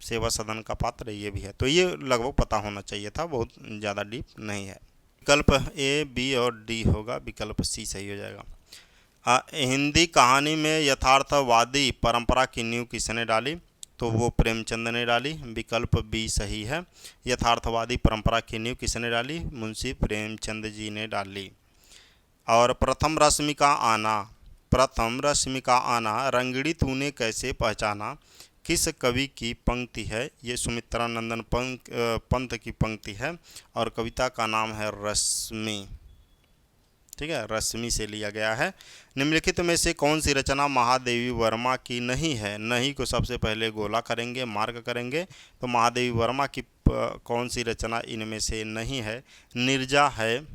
सेवा सदन का पात्र ये भी है। तो ये लगभग पता होना चाहिए था, बहुत ज़्यादा डीप नहीं है। विकल्प ए, बी और डी होगा, विकल्प सी सही हो जाएगा। हिंदी कहानी में यथार्थवादी परंपरा की नींव किसने डाली? तो वो प्रेमचंद ने डाली। विकल्प बी सही है। यथार्थवादी परंपरा की नींव किसने डाली? मुंशी प्रेमचंद जी ने डाली। और प्रथम रश्मि का आना रंगड़ी तूने कैसे पहचाना किस कवि की पंक्ति है? ये सुमित्रा नंदन पंत की पंक्ति है, और कविता का नाम है रश्मि। ठीक है, रश्मि से लिया गया है। निम्नलिखित में से कौन सी रचना महादेवी वर्मा की नहीं है? नहीं को सबसे पहले गोला करेंगे, मार्क करेंगे। तो महादेवी वर्मा की कौन सी रचना इनमें से नहीं है? नीरजा है,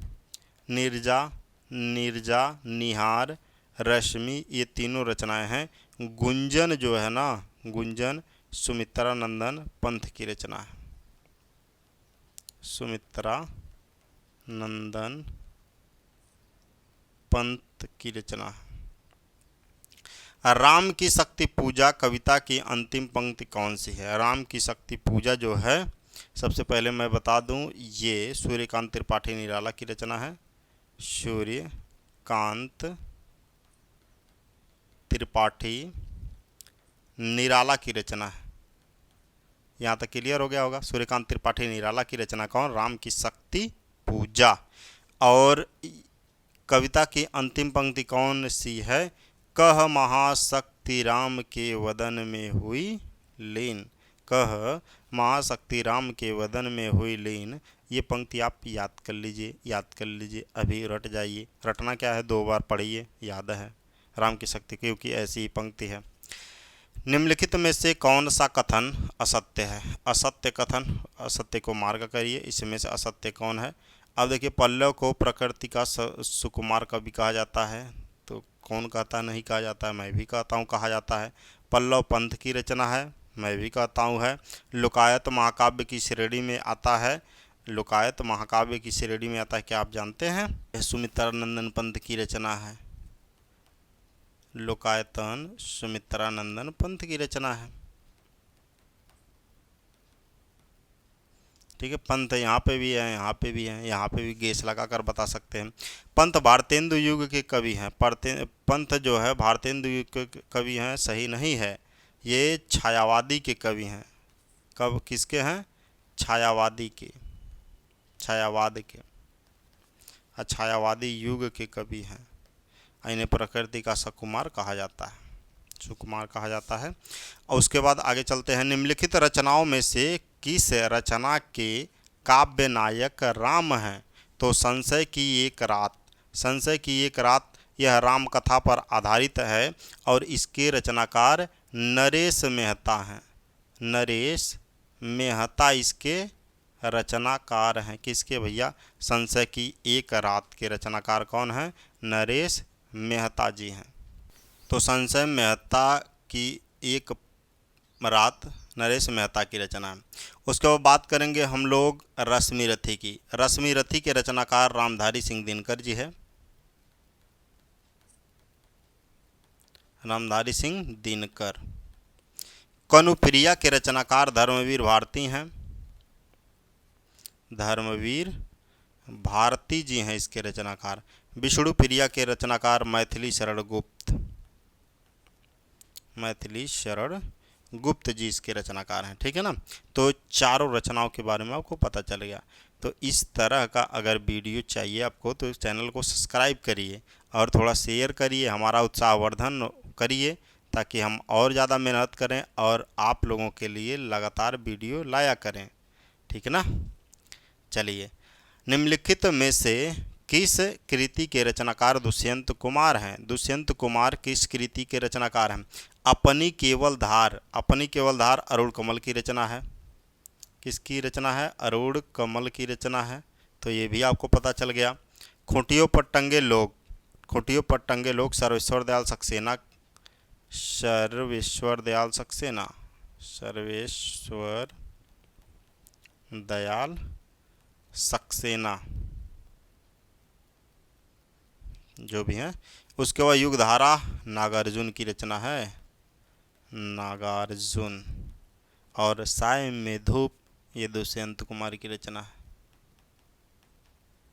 नीरजा, निहार, रश्मि, ये तीनों रचनाएं हैं। गुंजन जो है ना, गुंजन सुमित्रा नंदन पंत की रचना है। सुमित्रा नंदन पंत की रचना है। राम की शक्ति पूजा कविता की अंतिम पंक्ति कौन सी है? राम की शक्ति पूजा जो है, सबसे पहले मैं बता दूं, ये सूर्यकांत त्रिपाठी निराला की रचना है। सूर्यकांत त्रिपाठी निराला की रचना है। यहाँ तक क्लियर हो गया होगा। सूर्यकांत त्रिपाठी निराला की रचना कौन? राम की शक्ति पूजा। और कविता की अंतिम पंक्ति कौन सी है? कह महाशक्ति राम के वदन में हुई लीन। कह महाशक्ति राम के वदन में हुई लीन। ये पंक्ति आप याद कर लीजिए, याद कर लीजिए, अभी रट जाइए। रटना क्या है, 2 बार पढ़िए, याद है राम की शक्ति, क्योंकि ऐसी ही पंक्ति है। निम्नलिखित में से कौन सा कथन असत्य है? असत्य कथन, असत्य को मार्क करिए, इसमें से असत्य कौन है? अब देखिए, पल्लव को प्रकृति का सुकुमार कवि कहा जाता है, तो कौन कहता है नहीं कहा जाता है? मैं भी कहता हूँ कहा जाता है। पल्लव पंथ की रचना है, मैं भी कहता हूँ है। लोकायत महाकाव्य की श्रेणी में आता है, लोकायत महाकाव्य की श्रेणी में आता है, क्या आप जानते हैं? यह सुमित्रानंदन पंथ की रचना है। लोकायतन सुमित्रानंदन पंथ की रचना है। ठीक है, पंथ यहाँ पे भी है, यहाँ पे भी है, यहाँ पे भी गेस लगाकर बता सकते हैं। पंथ भारतेंदु युग के कवि हैं। पंथ जो है भारतेंदु युग के कवि हैं, सही नहीं है। ये छायावादी के कवि हैं। कब किसके हैं? छायावादी के, छायावाद के, छायावादी युग के कवि हैं। इन्हें प्रकृति का सुकुमार कहा जाता है, सुकुमार कहा जाता है। और उसके बाद आगे चलते हैं। निम्नलिखित रचनाओं में से किस रचना के काव्य नायक राम हैं? तो संशय की एक रात, संशय की एक रात यह राम कथा पर आधारित है और इसके रचनाकार नरेश मेहता हैं। नरेश मेहता इसके रचनाकार हैं। किसके भैया? संशय की एक रात के रचनाकार कौन हैं? नरेश मेहता जी हैं। तो संशय मेहता की एक रात नरेश मेहता की रचना है। उसके बाद बात करेंगे हम लोग रश्मि रथी की। रश्मि रथी के रचनाकार रामधारी सिंह दिनकर जी है। रामधारी सिंह दिनकर। कनुप्रिया के रचनाकार धर्मवीर भारती हैं। धर्मवीर भारती जी हैं इसके रचनाकार। विष्णु प्रिया के रचनाकार मैथिली शरण गुप्त, मैथिली शरण गुप्त जी इसके रचनाकार हैं। ठीक है ना, तो चारों रचनाओं के बारे में आपको पता चल गया। तो इस तरह का अगर वीडियो चाहिए आपको तो इस चैनल को सब्सक्राइब करिए और थोड़ा शेयर करिए, हमारा उत्साहवर्धन करिए, ताकि हम और ज़्यादा मेहनत करें और आप लोगों के लिए लगातार वीडियो लाया करें। ठीक है ना। चलिए, निम्नलिखित में से किस कृति के रचनाकार दुष्यंत कुमार हैं? दुष्यंत कुमार किस कृति के रचनाकार हैं? अपनी केवल धार, अपनी केवल धार अरुण कमल की रचना है। किसकी रचना है? अरुण कमल की रचना है। तो ये भी आपको पता चल गया। खूंटियों पर टंगे लोग, खूंटियों पर टंगे लोग सर्वेश्वर दयाल सक्सेना, सर्वेश्वर दयाल सक्सेना, सर्वेश्वर दयाल सक्सेना जो भी हैं। उसके बाद युगधारा नागार्जुन की रचना है, नागार्जुन। और साय में धूप ये दुष्यंत कुमार की रचना है।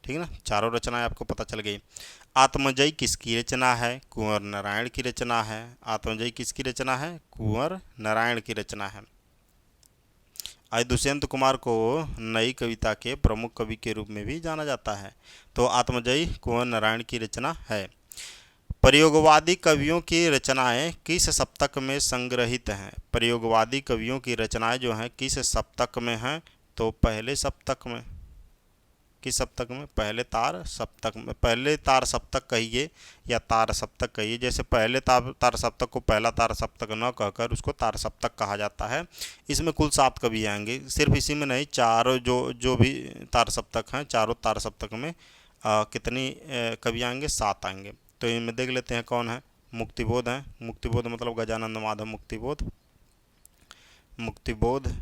ठीक है ना, चारों रचनाएं आपको पता चल गई। आत्मजयी किसकी रचना है? कुंवर नारायण की रचना है। आत्मजयी किसकी रचना है? कुंवर नारायण की रचना है। आज दुष्यंत कुमार को नई कविता के प्रमुख कवि के रूप में भी जाना जाता है। तो आत्मजयी कुंवर नारायण की रचना है। प्रयोगवादी कवियों की रचनाएं किस सप्तक में संग्रहित हैं? प्रयोगवादी कवियों की रचनाएं जो हैं किस सप्तक में हैं? तो पहले सप्तक में। किस सप्तक में? पहले तार सप्तक में। पहले तार सप्तक कहिए या तार सप्तक कहिए। जैसे पहले तार सप्तक को पहला तार सप्तक न कहकर उसको तार सप्तक कहा जाता है। इसमें कुल 7 कवि आएंगे। सिर्फ इसी में नहीं, चारों जो भी तार सप्तक हैं, चारों तार सप्तक में कितनी कवि आएंगे? 7 आएंगे। तो इनमें देख लेते हैं कौन है। मुक्तिबोध हैं। मुक्तिबोध मतलब गजानंद माधव मुक्तिबोध, मुक्तिबोध।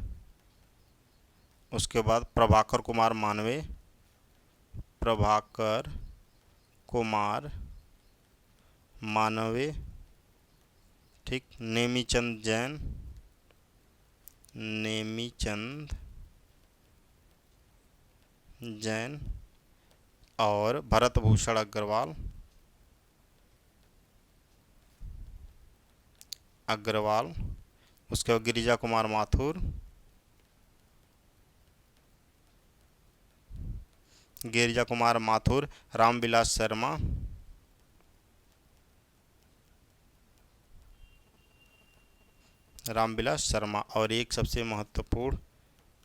उसके बाद प्रभाकर कुमार मानवे, प्रभाकर कुमार मानवे। ठीक। नेमीचंद जैन, नेमीचंद जैन। और भरत भूषण अग्रवाल, अग्रवाल, उसके बाद गिरिजा कुमार माथुर, गिरिजा कुमार माथुर, रामविलास शर्मा, रामविलास शर्मा और एक सबसे महत्वपूर्ण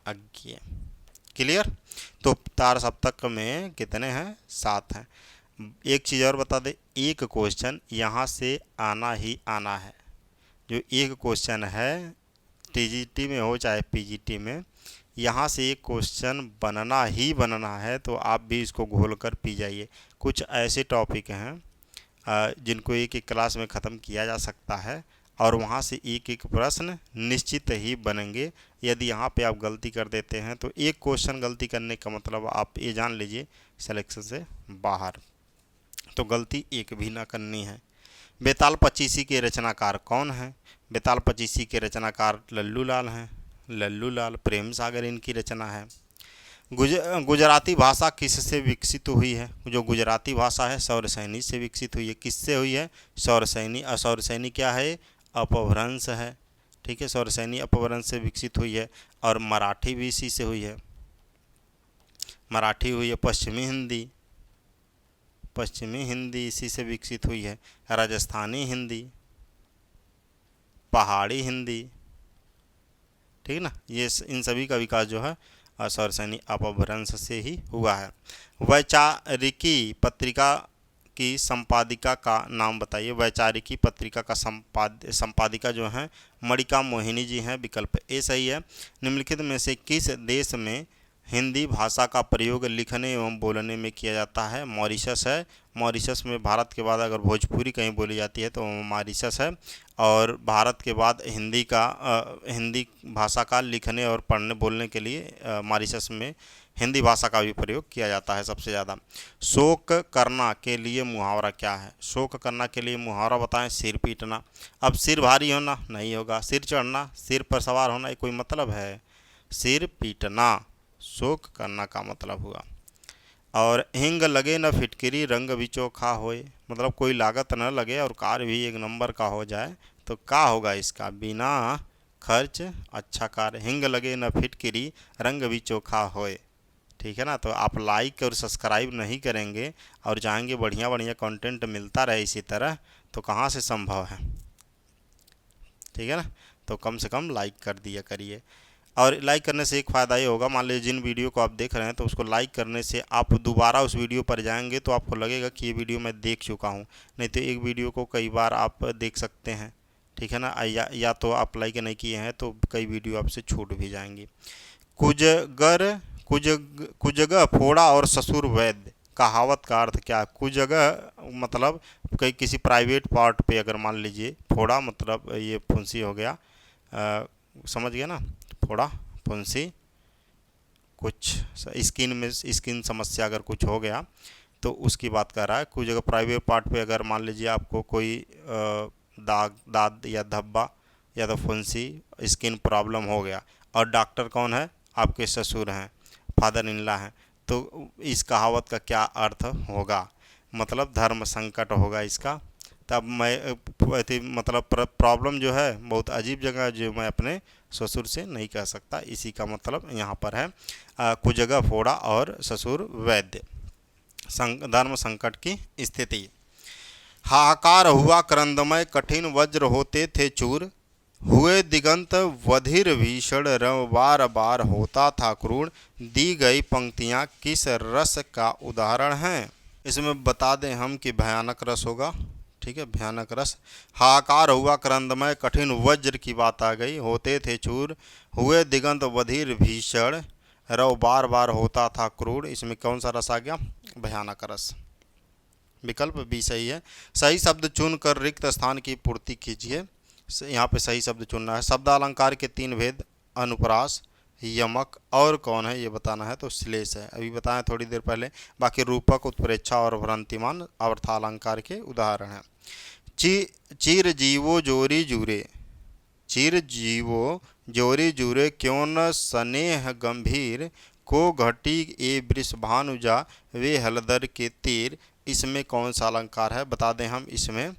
अज्ञेय। क्लियर। तो तार सप्तक में कितने हैं? 7 हैं। एक चीज़ और बता दे, एक क्वेश्चन यहाँ से आना ही आना है। जो एक क्वेश्चन है टीजीटी में हो चाहे पीजीटी में, यहाँ से एक क्वेश्चन बनना ही बनना है। तो आप भी इसको घोल कर पी जाइए। कुछ ऐसे टॉपिक हैं जिनको एक एक क्लास में ख़त्म किया जा सकता है और वहाँ से एक एक प्रश्न निश्चित ही बनेंगे। यदि यहाँ पे आप गलती कर देते हैं तो एक क्वेश्चन गलती करने का मतलब आप ये जान लीजिए सिलेक्शन से बाहर। तो गलती एक भी ना करनी है। बेताल पचीसी के रचनाकार कौन हैं? बेताल पचीसी के रचनाकार लल्लू लाल हैं। लल्लू लाल, प्रेम सागर इनकी रचना है। गुजराती भाषा किससे विकसित हुई है? जो गुजराती भाषा है सौरसैनी से विकसित हुई है। किससे हुई है? सौरसैनी। और सौरसैनी क्या है? अपभ्रंश है। ठीक है, सौरसैनी अपभ्रंश से विकसित हुई है। और मराठी भी इसी से हुई है। मराठी हुई है। पश्चिमी हिंदी, पश्चिमी हिंदी इसी से विकसित हुई है। राजस्थानी हिंदी, पहाड़ी हिंदी, ठीक है ना, ये इन सभी का विकास जो है सौरसैनी अपभ्रंश से ही हुआ है। वैचारिकी पत्रिका की संपादिका का नाम बताइए। वैचारिकी पत्रिका का संपादिका जो है मणिका मोहिनी जी हैं। विकल्प ए सही है। निम्नलिखित में से किस देश में हिंदी भाषा का प्रयोग लिखने एवं बोलने में किया जाता है? मॉरिशस है। मॉरिशस में भारत के बाद अगर भोजपुरी कहीं बोली जाती है तो मॉरिशस है। और भारत के बाद हिंदी भाषा का लिखने और पढ़ने बोलने के लिए मॉरिशस में हिंदी भाषा का भी प्रयोग किया जाता है सबसे ज़्यादा। शोक करना के लिए मुहावरा क्या है? शोक करना के लिए मुहावरा बताएं। सिर पीटना। अब सिर भारी होना नहीं होगा, सिर चढ़ना, सिर पर सवार होना, ये कोई मतलब है? सिर पीटना शोक करना का मतलब हुआ। और हिंग लगे न फिटकिरी रंग भी चोखा होए, मतलब कोई लागत न लगे और कार्य भी एक नंबर का हो जाए तो क्या होगा इसका? बिना खर्च अच्छा कार्य। हिंग लगे न फिटकिरी रंग भी चोखा होए। ठीक है ना। तो आप लाइक और सब्सक्राइब नहीं करेंगे और चाहेंगे बढ़िया बढ़िया कंटेंट मिलता रहे इसी तरह, तो कहाँ से संभव है? ठीक है ना। तो कम से कम लाइक कर दिया करिए। और लाइक करने से एक फ़ायदा ये होगा, मान लीजिए जिन वीडियो को आप देख रहे हैं तो उसको लाइक करने से आप दोबारा उस वीडियो पर जाएंगे तो आपको लगेगा कि ये वीडियो मैं देख चुका हूँ। नहीं तो एक वीडियो को कई बार आप देख सकते हैं। ठीक है ना। या तो आप लाइक नहीं किए हैं तो कई वीडियो आपसे छूट भी जाएंगी। कुजगह फोड़ा और ससुर वैद्य, कहावत का अर्थ क्या है? कुजगह मतलब कहीं किसी प्राइवेट पार्ट पे अगर मान लीजिए फोड़ा, मतलब ये फुंसी हो गया, समझ गया ना। फोड़ा फुंसी, कुछ स्किन समस्या अगर कुछ हो गया तो उसकी बात कर रहा है। कुछ जगह प्राइवेट पार्ट पे अगर मान लीजिए आपको कोई दाद या धब्बा या तो फुंसी स्किन प्रॉब्लम हो गया और डॉक्टर कौन है? आपके ससुर हैं, फादर इन लॉ हैं, तो इस कहावत का क्या अर्थ होगा? मतलब धर्म संकट होगा इसका। तब मैं मतलब प्रॉब्लम जो है बहुत अजीब जगह जो मैं अपने ससुर से नहीं कह सकता, इसी का मतलब यहाँ पर है। कुजगह फोड़ा और ससुर वैद्य, धर्म संकट की स्थिति। हाहाकार हुआ करंदमय कठिन वज्र होते थे चूर, हुए दिगंत वधिर भीषण रव बार बार होता था क्रूर। दी गई पंक्तियाँ किस रस का उदाहरण हैं? इसमें बता दें हम कि भयानक रस होगा। ठीक है, भयानक रस। हाहाकार हुआ करंदमय कठिन वज्र की बात आ गई, होते थे चूर, हुए दिगंत वधिर भीषण रव बार बार होता था क्रूर। इसमें कौन सा रस आ गया? भयानक रस। विकल्प बी सही है। सही शब्द चुनकर रिक्त स्थान की पूर्ति कीजिए। यहाँ पे सही शब्द चुनना है। शब्दालंकार के 3 भेद, अनुप्रास, यमक और कौन है ये बताना है, तो श्लेष है। अभी बताएं थोड़ी देर पहले। बाकी रूपक, उत्प्रेक्षा और भ्रांतिमान अर्थालंकार के उदाहरण हैं। चीर जीवो जोरी जूरे, चीर जीवो जोरी जूरे क्यों न स्नेह गंभीर, को घटी ए वृषभानुजा वे हलदर के तीर। इसमें कौन सा अलंकार है? बता दें हम। इसमें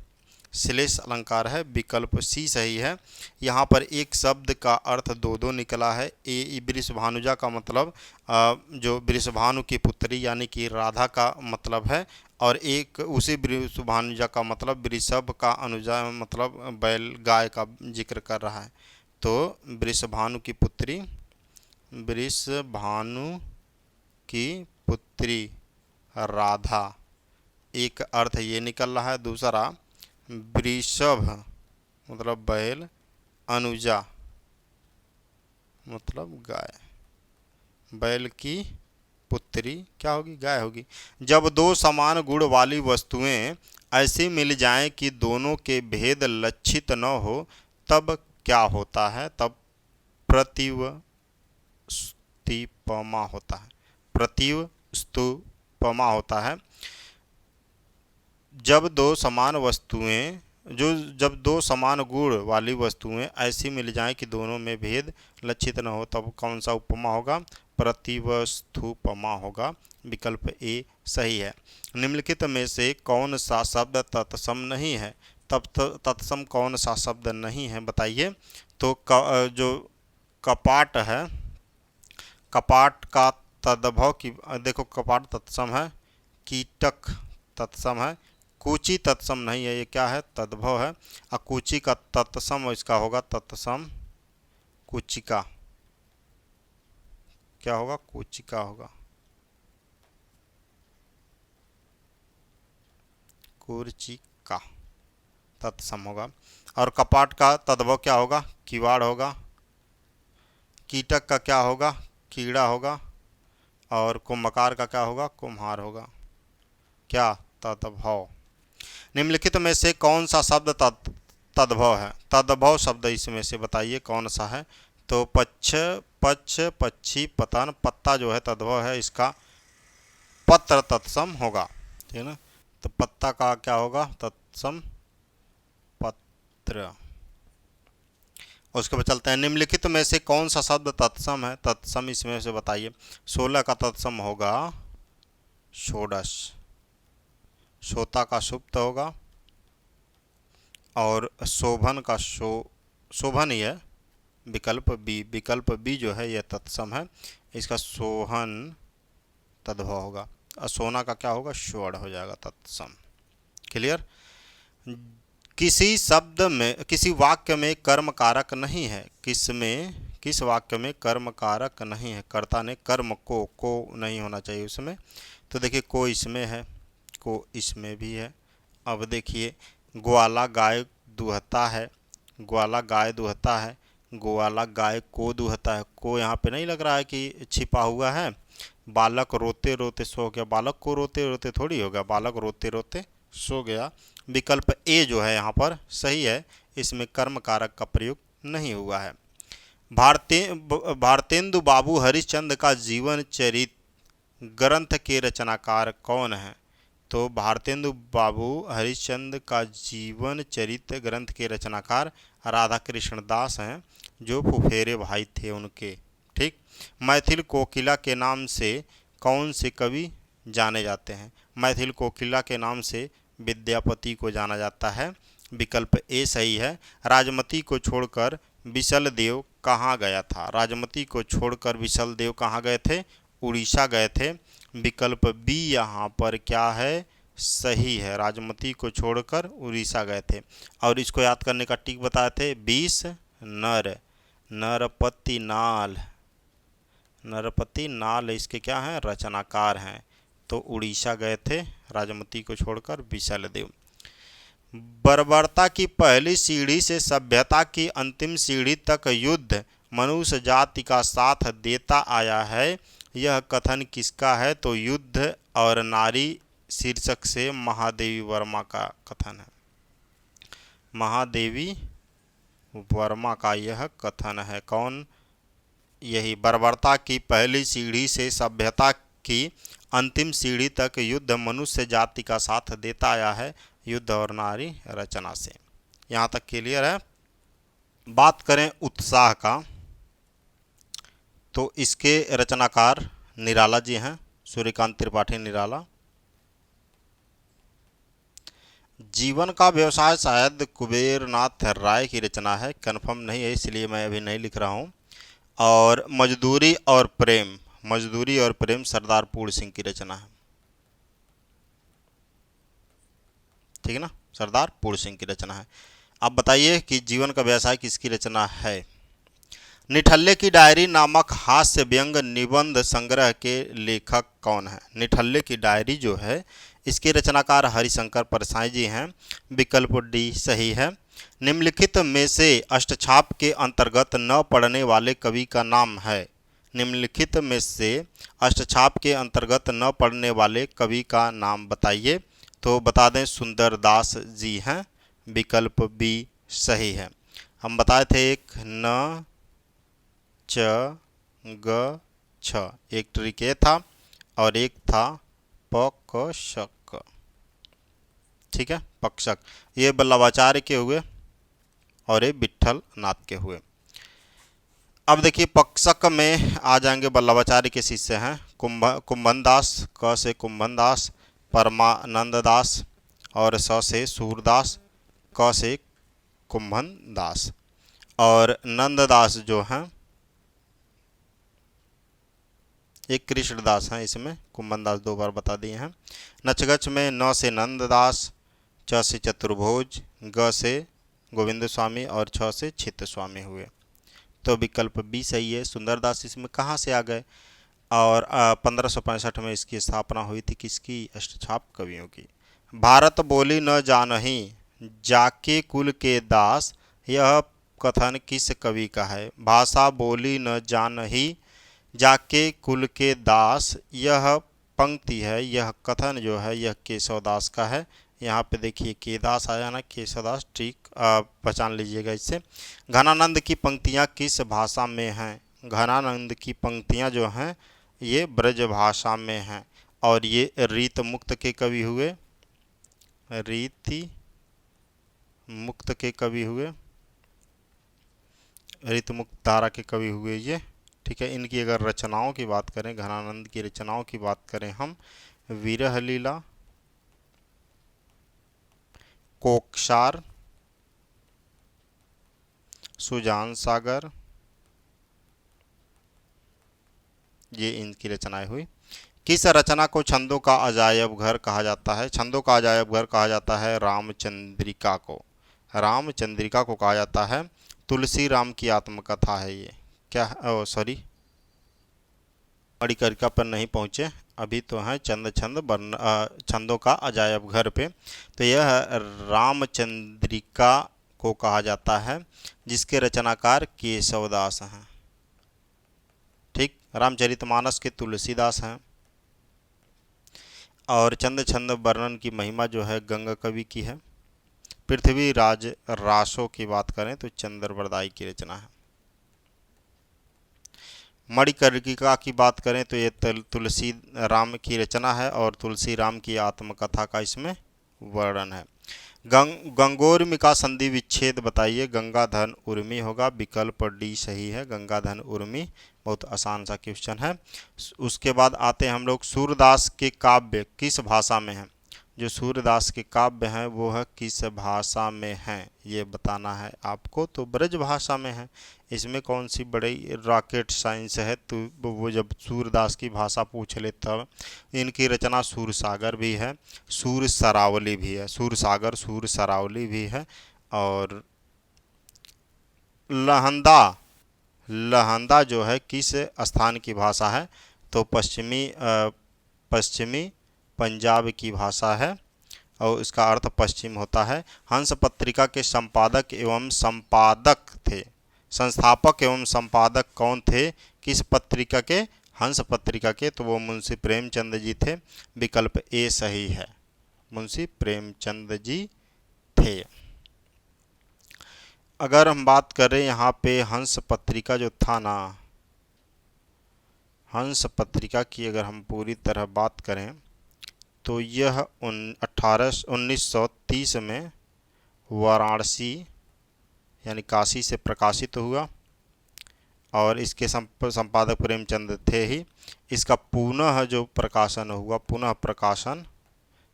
श्लेष अलंकार है, विकल्प सी सही है। यहाँ पर एक शब्द का अर्थ दो दो निकला है। ए वृषभानुजा का मतलब जो वृषभानु की पुत्री यानी कि राधा का मतलब है, और एक उसी वृषभानुजा का मतलब वृषभ का अनुजा मतलब बैल गाय का जिक्र कर रहा है। तो वृषभानु की पुत्री, वृषभानु की पुत्री राधा, एक अर्थ ये निकल रहा है। दूसरा वृषभ मतलब बैल, अनुजा मतलब गाय, बैल की पुत्री क्या होगी, गाय होगी। जब दो समान गुण वाली वस्तुएं ऐसी मिल जाएं कि दोनों के भेद लक्षित न हो, तब क्या होता है? तब प्रतिवस्तुपमा होता है। प्रतिवस्तुपमा होता है। जब दो समान गुण वाली वस्तुएं ऐसी मिल जाएं कि दोनों में भेद लक्षित न हो, तब कौन सा उपमा होगा? प्रतिवस्तुपमा होगा। विकल्प ए सही है। निम्नलिखित में से कौन सा शब्द तत्सम नहीं है? तब तत्सम कौन सा शब्द नहीं है बताइए। तो जो कपाट है, कपाट का तद्भव की देखो, कपाट तत्सम है, कीटक तत्सम है, कूची तत्सम नहीं है, ये क्या है? तद्भव है। और कूची का तत्सम इसका होगा तत्सम कूचिका, क्या होगा? कूचिका होगा, कूर्चिका तत्सम होगा। और कपाट का तद्भव क्या होगा? किवाड़ होगा। कीटक का क्या होगा? कीड़ा होगा। और कुंभकार का क्या होगा? कुम्हार होगा। क्या? तद्भव। निम्नलिखित में से कौन सा शब्द तद्भव है? तद्भव शब्द इसमें से बताइए कौन सा है? तो पक्ष, पक्षी, पतन, पत्ता जो है तद्भव है, इसका पत्र तत्सम होगा, ठीक है ना। तो पत्ता का क्या होगा? तत्सम पत्र। उसके बाद चलते हैं, निम्नलिखित में से कौन सा शब्द तत्सम है? तत्सम इसमें से बताइए। 16 का तत्सम होगा षोडश, श्रोता का सुप्त होगा, और शोभन का शोभन ही है, विकल्प बी। विकल्प बी जो है यह तत्सम है, इसका सोहन तद्भव होगा। और सोना का क्या होगा? स्वर्ण हो जाएगा, तत्सम। क्लियर। किसी शब्द में, किसी वाक्य में कर्म कारक नहीं है। किस वाक्य में कर्म कारक नहीं है? कर्ता ने कर्म को नहीं होना चाहिए उसमें। तो देखिए, को इसमें है, को इसमें भी है। अब देखिए, ग्वाला गाय दुहता है, ग्वाला गाय दुहता है, ग्वाला गाय को दुहता है। को यहाँ पे नहीं लग रहा है कि छिपा हुआ है। बालक रोते रोते सो गया, बालक को रोते रोते थोड़ी हो गया, बालक रोते रोते सो गया। विकल्प ए जो है यहाँ पर सही है, इसमें कर्म कारक का प्रयोग नहीं हुआ है। भारतेंदु बाबू हरिश्चंद्र का जीवन चरित्र ग्रंथ के रचनाकार कौन है? तो भारतेंदु बाबू हरिश्चंद्र का जीवन चरित्र ग्रंथ के रचनाकार राधा कृष्ण दास हैं, जो फुफेरे भाई थे उनके। ठीक। मैथिल कोकिला के नाम से कौन से कवि जाने जाते हैं? मैथिल कोकिला के नाम से विद्यापति को जाना जाता है। विकल्प ए सही है। राजमती को छोड़कर विशल देव कहाँ गया था? राजमती को छोड़कर विशल देव कहाँ गए थे? उड़ीसा गए थे। विकल्प बी यहाँ पर क्या है? सही है, राजमती को छोड़कर उड़ीसा गए थे। और इसको याद करने का टिक बताए थे, 20 नर, नरपति नाल, नरपति नाल इसके क्या हैं? रचनाकार हैं। तो उड़ीसा गए थे राजमती को छोड़कर विशल देव। बर्बरता की पहली सीढ़ी से सभ्यता की अंतिम सीढ़ी तक युद्ध मनुष्य जाति का साथ देता आया है, यह कथन किसका है? तो युद्ध और नारी शीर्षक से महादेवी वर्मा का कथन है। महादेवी वर्मा का यह कथन है। कौन? यही, बर्बरता की पहली सीढ़ी से सभ्यता की अंतिम सीढ़ी तक युद्ध मनुष्य जाति का साथ देता आया है, युद्ध और नारी रचना से। यहाँ तक क्लियर है। बात करें उत्साह का, तो इसके रचनाकार निराला जी हैं, सूर्यकांत त्रिपाठी निराला। जीवन का व्यवसाय शायद कुबेरनाथ राय की रचना है, कंफर्म नहीं है इसलिए मैं अभी नहीं लिख रहा हूँ। और मजदूरी और प्रेम सरदार पूर्ण सिंह की रचना है, ठीक है ना, सरदार पूर्ण सिंह की रचना है। अब बताइए कि जीवन का व्यवसाय किसकी रचना है। निठल्ले की डायरी नामक हास्य व्यंग निबंध संग्रह के लेखक कौन है। निठल्ले की डायरी जो है इसके रचनाकार हरिशंकर परसाई जी हैं। विकल्प डी सही है। निम्नलिखित में से अष्टछाप के अंतर्गत न पड़ने वाले कवि का नाम है। निम्नलिखित में से अष्टछाप के अंतर्गत न पड़ने वाले कवि का नाम बताइए। तो बता दें सुंदरदास जी हैं। विकल्प बी सही है। हम बताए थे एक न च ग छ, एक ट्रिक ये था और एक था पकशक, ठीक है, पक्षक। ये वल्लभाचार्य के हुए और ये विट्ठल नाथ के हुए। अब देखिए पक्षक में आ जाएंगे, वल्लभाचार्य के शिष्य हैं कुंभन दास, क से कुंभन दास, परमानंद दास और स से सूरदास, क से कुंभन दास। और नंददास जो हैं एक कृष्णदास हैं, इसमें कुंभनदास दो बार बता दिए हैं। नचगच में न से नंददास, च से चतुर्भुज, ग से गोविंद स्वामी और छ से चित्त स्वामी हुए। तो विकल्प बी सही है। सुंदरदास इसमें कहाँ से आ गए। और 1565 में इसकी स्थापना हुई थी किसकी, अष्टछाप कवियों की। भारत बोली न जानही जाके कुल के दास, यह कथन किस कवि का है। भाषा बोली न जानही जाके कुल के दास, यह पंक्ति है, यह कथन जो है यह केशवदास का है। यहाँ पे देखिए केदास आया ना, केशवदास, ठीक पहचान लीजिएगा इससे। घनानंद की पंक्तियाँ किस भाषा में हैं। घनानंद की पंक्तियाँ जो हैं ये ब्रज भाषा में हैं और ये रीत मुक्त के कवि हुए, रीति मुक्त के कवि हुए, रीत मुक्त धारा के कवि हुए ये, ठीक है। इनकी अगर रचनाओं की बात करें, घनानंद की रचनाओं की बात करें हम, विरह लीला, कोकसार, सुजान सागर, ये इनकी रचनाएं हुई। किस रचना को छंदों का अजायब घर कहा जाता है। छंदों का अजायब घर कहा जाता है रामचंद्रिका को। रामचंद्रिका को कहा जाता है। तुलसी राम की आत्मकथा है ये। क्या, सॉरी, मणिकर्णिका पर नहीं पहुँचे अभी, तो हैं छंदों का अजायब घर पे। तो यह रामचंद्रिका को कहा जाता है जिसके रचनाकार केशवदास हैं, ठीक। रामचरितमानस के तुलसीदास हैं। और चंद छंद वर्णन की महिमा जो है गंगा कवि की है। पृथ्वी राज रासों की बात करें तो चंद्रवरदाई की रचना है। मणिकर्णिका की बात करें तो ये तुलसी राम की रचना है और तुलसी राम की आत्मकथा का इसमें वर्णन है। गंगोर्मी का संधि विच्छेद बताइए। गंगाधन उर्मी होगा। विकल्प डी सही है, गंगाधन उर्मी। बहुत आसान सा क्वेश्चन है। उसके बाद आते हैं हम लोग सूरदास के काव्य किस भाषा में हैं। जो सूरदास के काव्य हैं वो है किस भाषा में हैं ये बताना है आपको। तो ब्रज भाषा में है। इसमें कौन सी बड़ी रॉकेट साइंस है। तो वो जब सूरदास की भाषा पूछ ले तब। इनकी रचना सूरसागर भी है, सूर सरावली भी है। सूरसागर, सूर सरावली भी है। और लहंदा, लहंदा जो है किस स्थान की भाषा है। तो पश्चिमी पंजाब की भाषा है और इसका अर्थ पश्चिम होता है। हंस पत्रिका के संपादक एवं संपादक थे, संस्थापक एवं संपादक कौन थे किस पत्रिका के, हंस पत्रिका के। तो वो मुंशी प्रेमचंद जी थे। विकल्प ए सही है, मुंशी प्रेमचंद जी थे। अगर हम बात करें यहाँ पे हंस पत्रिका जो था ना, हंस पत्रिका की अगर हम पूरी तरह बात करें तो यह 1930 में वाराणसी यानी काशी से प्रकाशित हुआ और इसके संपादक प्रेमचंद थे ही। इसका पुनः जो प्रकाशन हुआ, पुनः प्रकाशन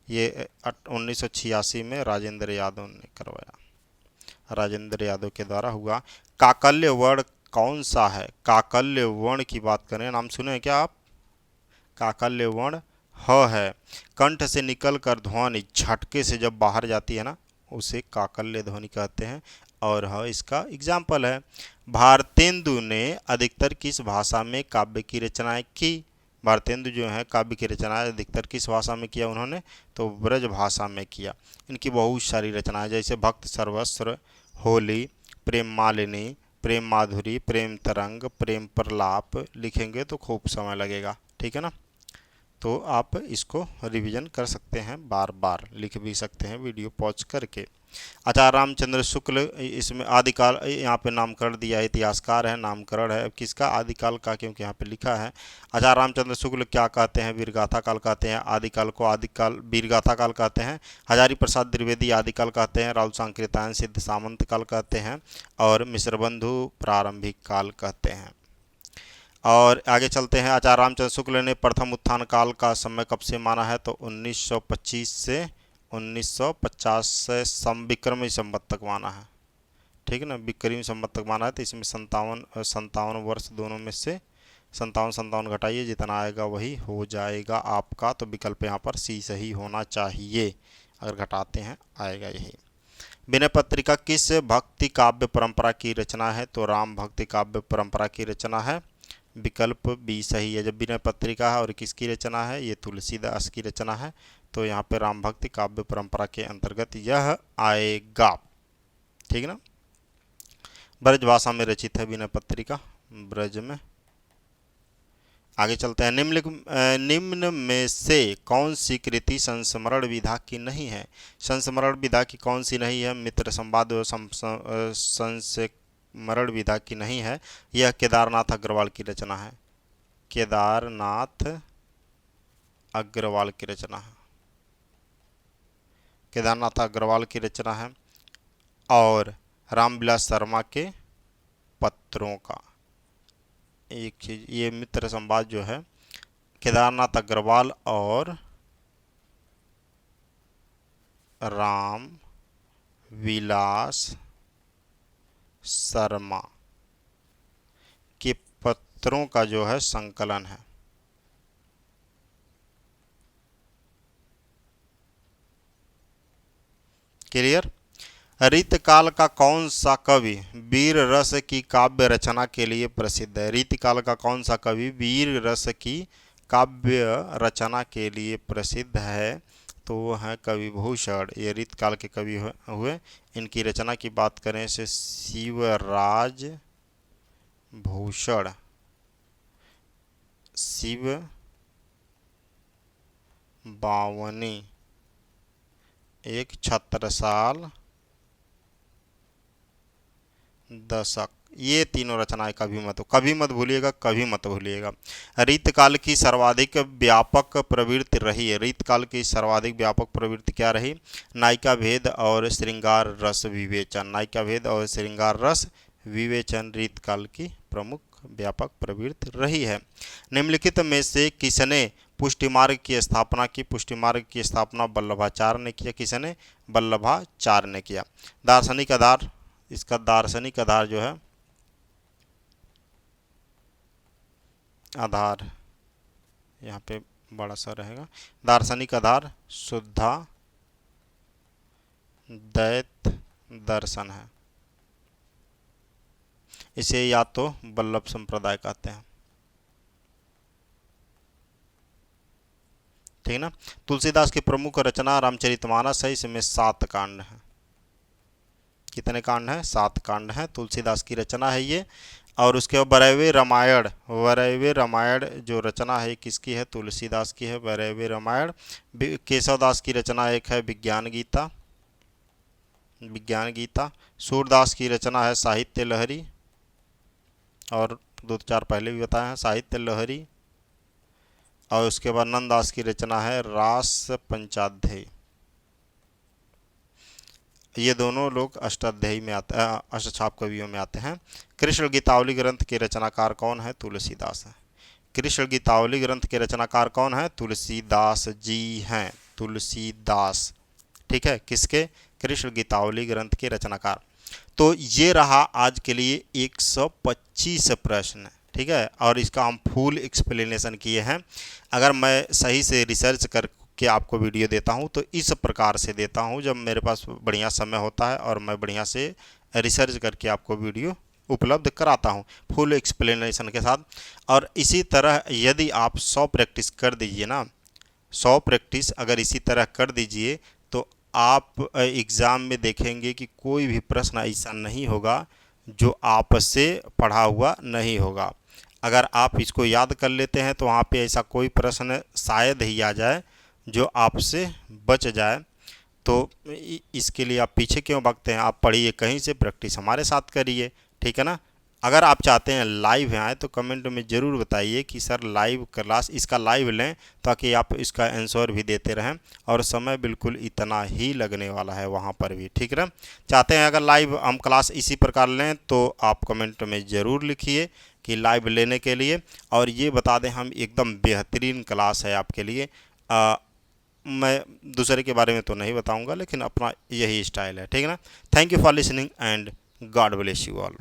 ये 1986 में राजेंद्र यादव ने करवाया, राजेंद्र यादव के द्वारा हुआ। काकल्य वर्ण कौन सा है? काकल्य वर्ण की बात करें, नाम सुने हैं क्या आप? काकल्य वर्ण ह है। कंठ से निकलकर ध्वनि झटके से जब बाहर जाती है ना, उसे काकल्य ध्वनि कहते हैं। और ह इसका एग्जाम्पल है। भारतेंदु ने अधिकतर किस भाषा में काव्य की रचनाएं की? भारतेंदु जो है काव्य की रचनाएं अधिकतर किस भाषा में किया उन्होंने? तो ब्रज भाषा में किया। इनकी बहुत सारी रचनाएं, जैसे भक्त सर्वस्व, होली, प्रेम मालिनी, प्रेम माधुरी, प्रेम तरंग, प्रेम प्रलाप लिखेंगे तो खूब समय लगेगा, ठीक है ना। तो आप इसको रिवीजन कर सकते हैं, बार बार लिख भी सकते हैं वीडियो पॉज करके। आचार्य रामचंद्र शुक्ल, इसमें आदिकाल यहाँ पे नामकरण दिया है, इतिहासकार है, नामकरण है किसका? आदिकाल का, क्योंकि यहाँ पे लिखा है। आचार्य रामचंद्र शुक्ल क्या कहते हैं? वीरगाथा काल कहते हैं। आदिकाल को आदिकाल वीरगाथा काल कहते हैं। हजारी प्रसाद द्विवेदी आदिकाल कहते हैं। राहुल सांकृत्यायन सिद्ध सामंत काल कहते हैं। और मिश्रबंधु प्रारंभिक काल कहते हैं। और आगे चलते हैं। आचार्य रामचंद्र शुक्ल ने प्रथम उत्थान काल का समय कब से माना है? तो 1925 से 1950 से विक्रमी संवत तक माना है, ठीक है ना। विक्रमी संवत तक माना है, तो इसमें 57 वर्ष दोनों में से 57 घटाइए, जितना आएगा वही हो जाएगा आपका। तो विकल्प यहाँ पर सी सही होना चाहिए, अगर घटाते हैं आएगा यही। विनय पत्रिका किस भक्ति काव्य परंपरा की रचना है? तो राम भक्ति काव्य परंपरा की रचना है, विकल्प बी सही है। जब विनय पत्रिका है और किसकी रचना है? ये तुलसीदास की रचना है, तो यहाँ पे राम भक्ति काव्य परंपरा के अंतर्गत यह आएगा, ठीक है ना। ब्रज भाषा में रचित है विनय पत्रिका, ब्रज में। आगे चलते हैं। निम्न में से कौन सी कृति संस्मरण विधा की नहीं है? संस्मरण विधा की कौन सी नहीं है? मित्र संवाद व संस्मरण विधा की नहीं है। यह केदारनाथ अग्रवाल की रचना है, केदारनाथ अग्रवाल की रचना है, केदारनाथ अग्रवाल की रचना है। और रामविलास शर्मा के पत्रों का एक चीज, ये मित्र संवाद जो है केदारनाथ अग्रवाल और राम विलास शर्मा के पत्रों का जो है संकलन है। क्लियर। रीतकाल का कौन सा कवि वीर रस की काव्य रचना के लिए प्रसिद्ध है? रीतकाल का कौन सा कवि वीर रस की काव्य रचना के लिए प्रसिद्ध है? तो वो है कवि भूषण, ये रीतकाल के कवि हुए। इनकी रचना की बात करें से शिवराज भूषण, शिव बावनी, एक छत्रसाल दशक, ये तीनों रचनाएं कभी मत भूलिएगा, कभी मत भूलिएगा। रीतकाल की सर्वाधिक व्यापक प्रवृत्ति रही है। रीतकाल की सर्वाधिक व्यापक प्रवृत्ति क्या रही? नायिका भेद और श्रृंगार रस विवेचन, नायिका भेद और श्रृंगार रस विवेचन रीतकाल की प्रमुख व्यापक प्रवृत्ति रही है। निम्नलिखित में से किसने पुष्टि मार्ग की स्थापना की? पुष्टि मार्ग की स्थापना वल्लभाचार्य ने किया। किसने? वल्लभाचार्य ने किया। दार्शनिक आधार, इसका दार्शनिक आधार जो है, आधार यहाँ पे बड़ा सा रहेगा, दार्शनिक आधार शुद्धा द्वैत दर्शन है। इसे या तो वल्लभ संप्रदाय कहते हैं, ठीक ना। तुलसीदास की प्रमुख रचना रामचरितमानस है, इसमें 7 कांड हैं। कितने कांड हैं? 7 कांड हैं, तुलसीदास की रचना है ये। और उसके बाद वैरव्य रामायण, वैरव्य रामायण जो रचना है किसकी है? तुलसीदास की है, वैरव्य रामायण। केशवदास की रचना एक है विज्ञान गीता, विज्ञान गीता। सूरदास की रचना है साहित्य लहरी, और 2-4 पहले भी बताए हैं, साहित्य लहरी। और उसके बाद नंददास की रचना है रास पंचाध्यायी। ये दोनों लोग अष्टाध्यायी में आते हैं, अष्टछाप कवियों में आते हैं। कृष्ण गीतावली ग्रंथ के रचनाकार कौन है? तुलसीदास है। कृष्ण गीतावली ग्रंथ के रचनाकार कौन है? तुलसीदास जी हैं। तुलसीदास, ठीक है, किसके? कृष्ण गीतावली ग्रंथ के रचनाकार। तो ये रहा आज के लिए 125 प्रश्न, ठीक है, और इसका हम फुल एक्सप्लेनेशन किए हैं। अगर मैं सही से रिसर्च करके आपको वीडियो देता हूँ तो इस प्रकार से देता हूँ, जब मेरे पास बढ़िया समय होता है और मैं बढ़िया से रिसर्च करके आपको वीडियो उपलब्ध कराता हूँ फुल एक्सप्लेनेशन के साथ। और इसी तरह यदि आप 100 प्रैक्टिस कर दीजिए ना, 100 प्रैक्टिस अगर इसी तरह कर दीजिए तो आप एग्ज़ाम में देखेंगे कि कोई भी प्रश्न ऐसा नहीं होगा जो आपसे पढ़ा हुआ नहीं होगा। अगर आप इसको याद कर लेते हैं तो वहाँ पे ऐसा कोई प्रश्न शायद ही आ जाए जो आपसे बच जाए। तो इसके लिए आप पीछे क्यों भागते हैं? आप पढ़िए कहीं से, प्रैक्टिस हमारे साथ करिए, ठीक है ना। अगर आप चाहते हैं लाइव आए तो कमेंट में ज़रूर बताइए कि सर लाइव क्लास, इसका लाइव लें, ताकि आप इसका आंसर भी देते रहें, और समय बिल्कुल इतना ही लगने वाला है वहाँ पर भी, ठीक है ना। चाहते हैं अगर लाइव हम क्लास इसी प्रकार लें तो आप कमेंट में ज़रूर लिखिए कि लाइव लेने के लिए। और ये बता दें, हम एकदम बेहतरीन क्लास है आपके लिए। मैं दूसरे के बारे में तो नहीं बताऊंगा, लेकिन अपना यही स्टाइल है, ठीक है ना। Thank you for listening and God bless you all.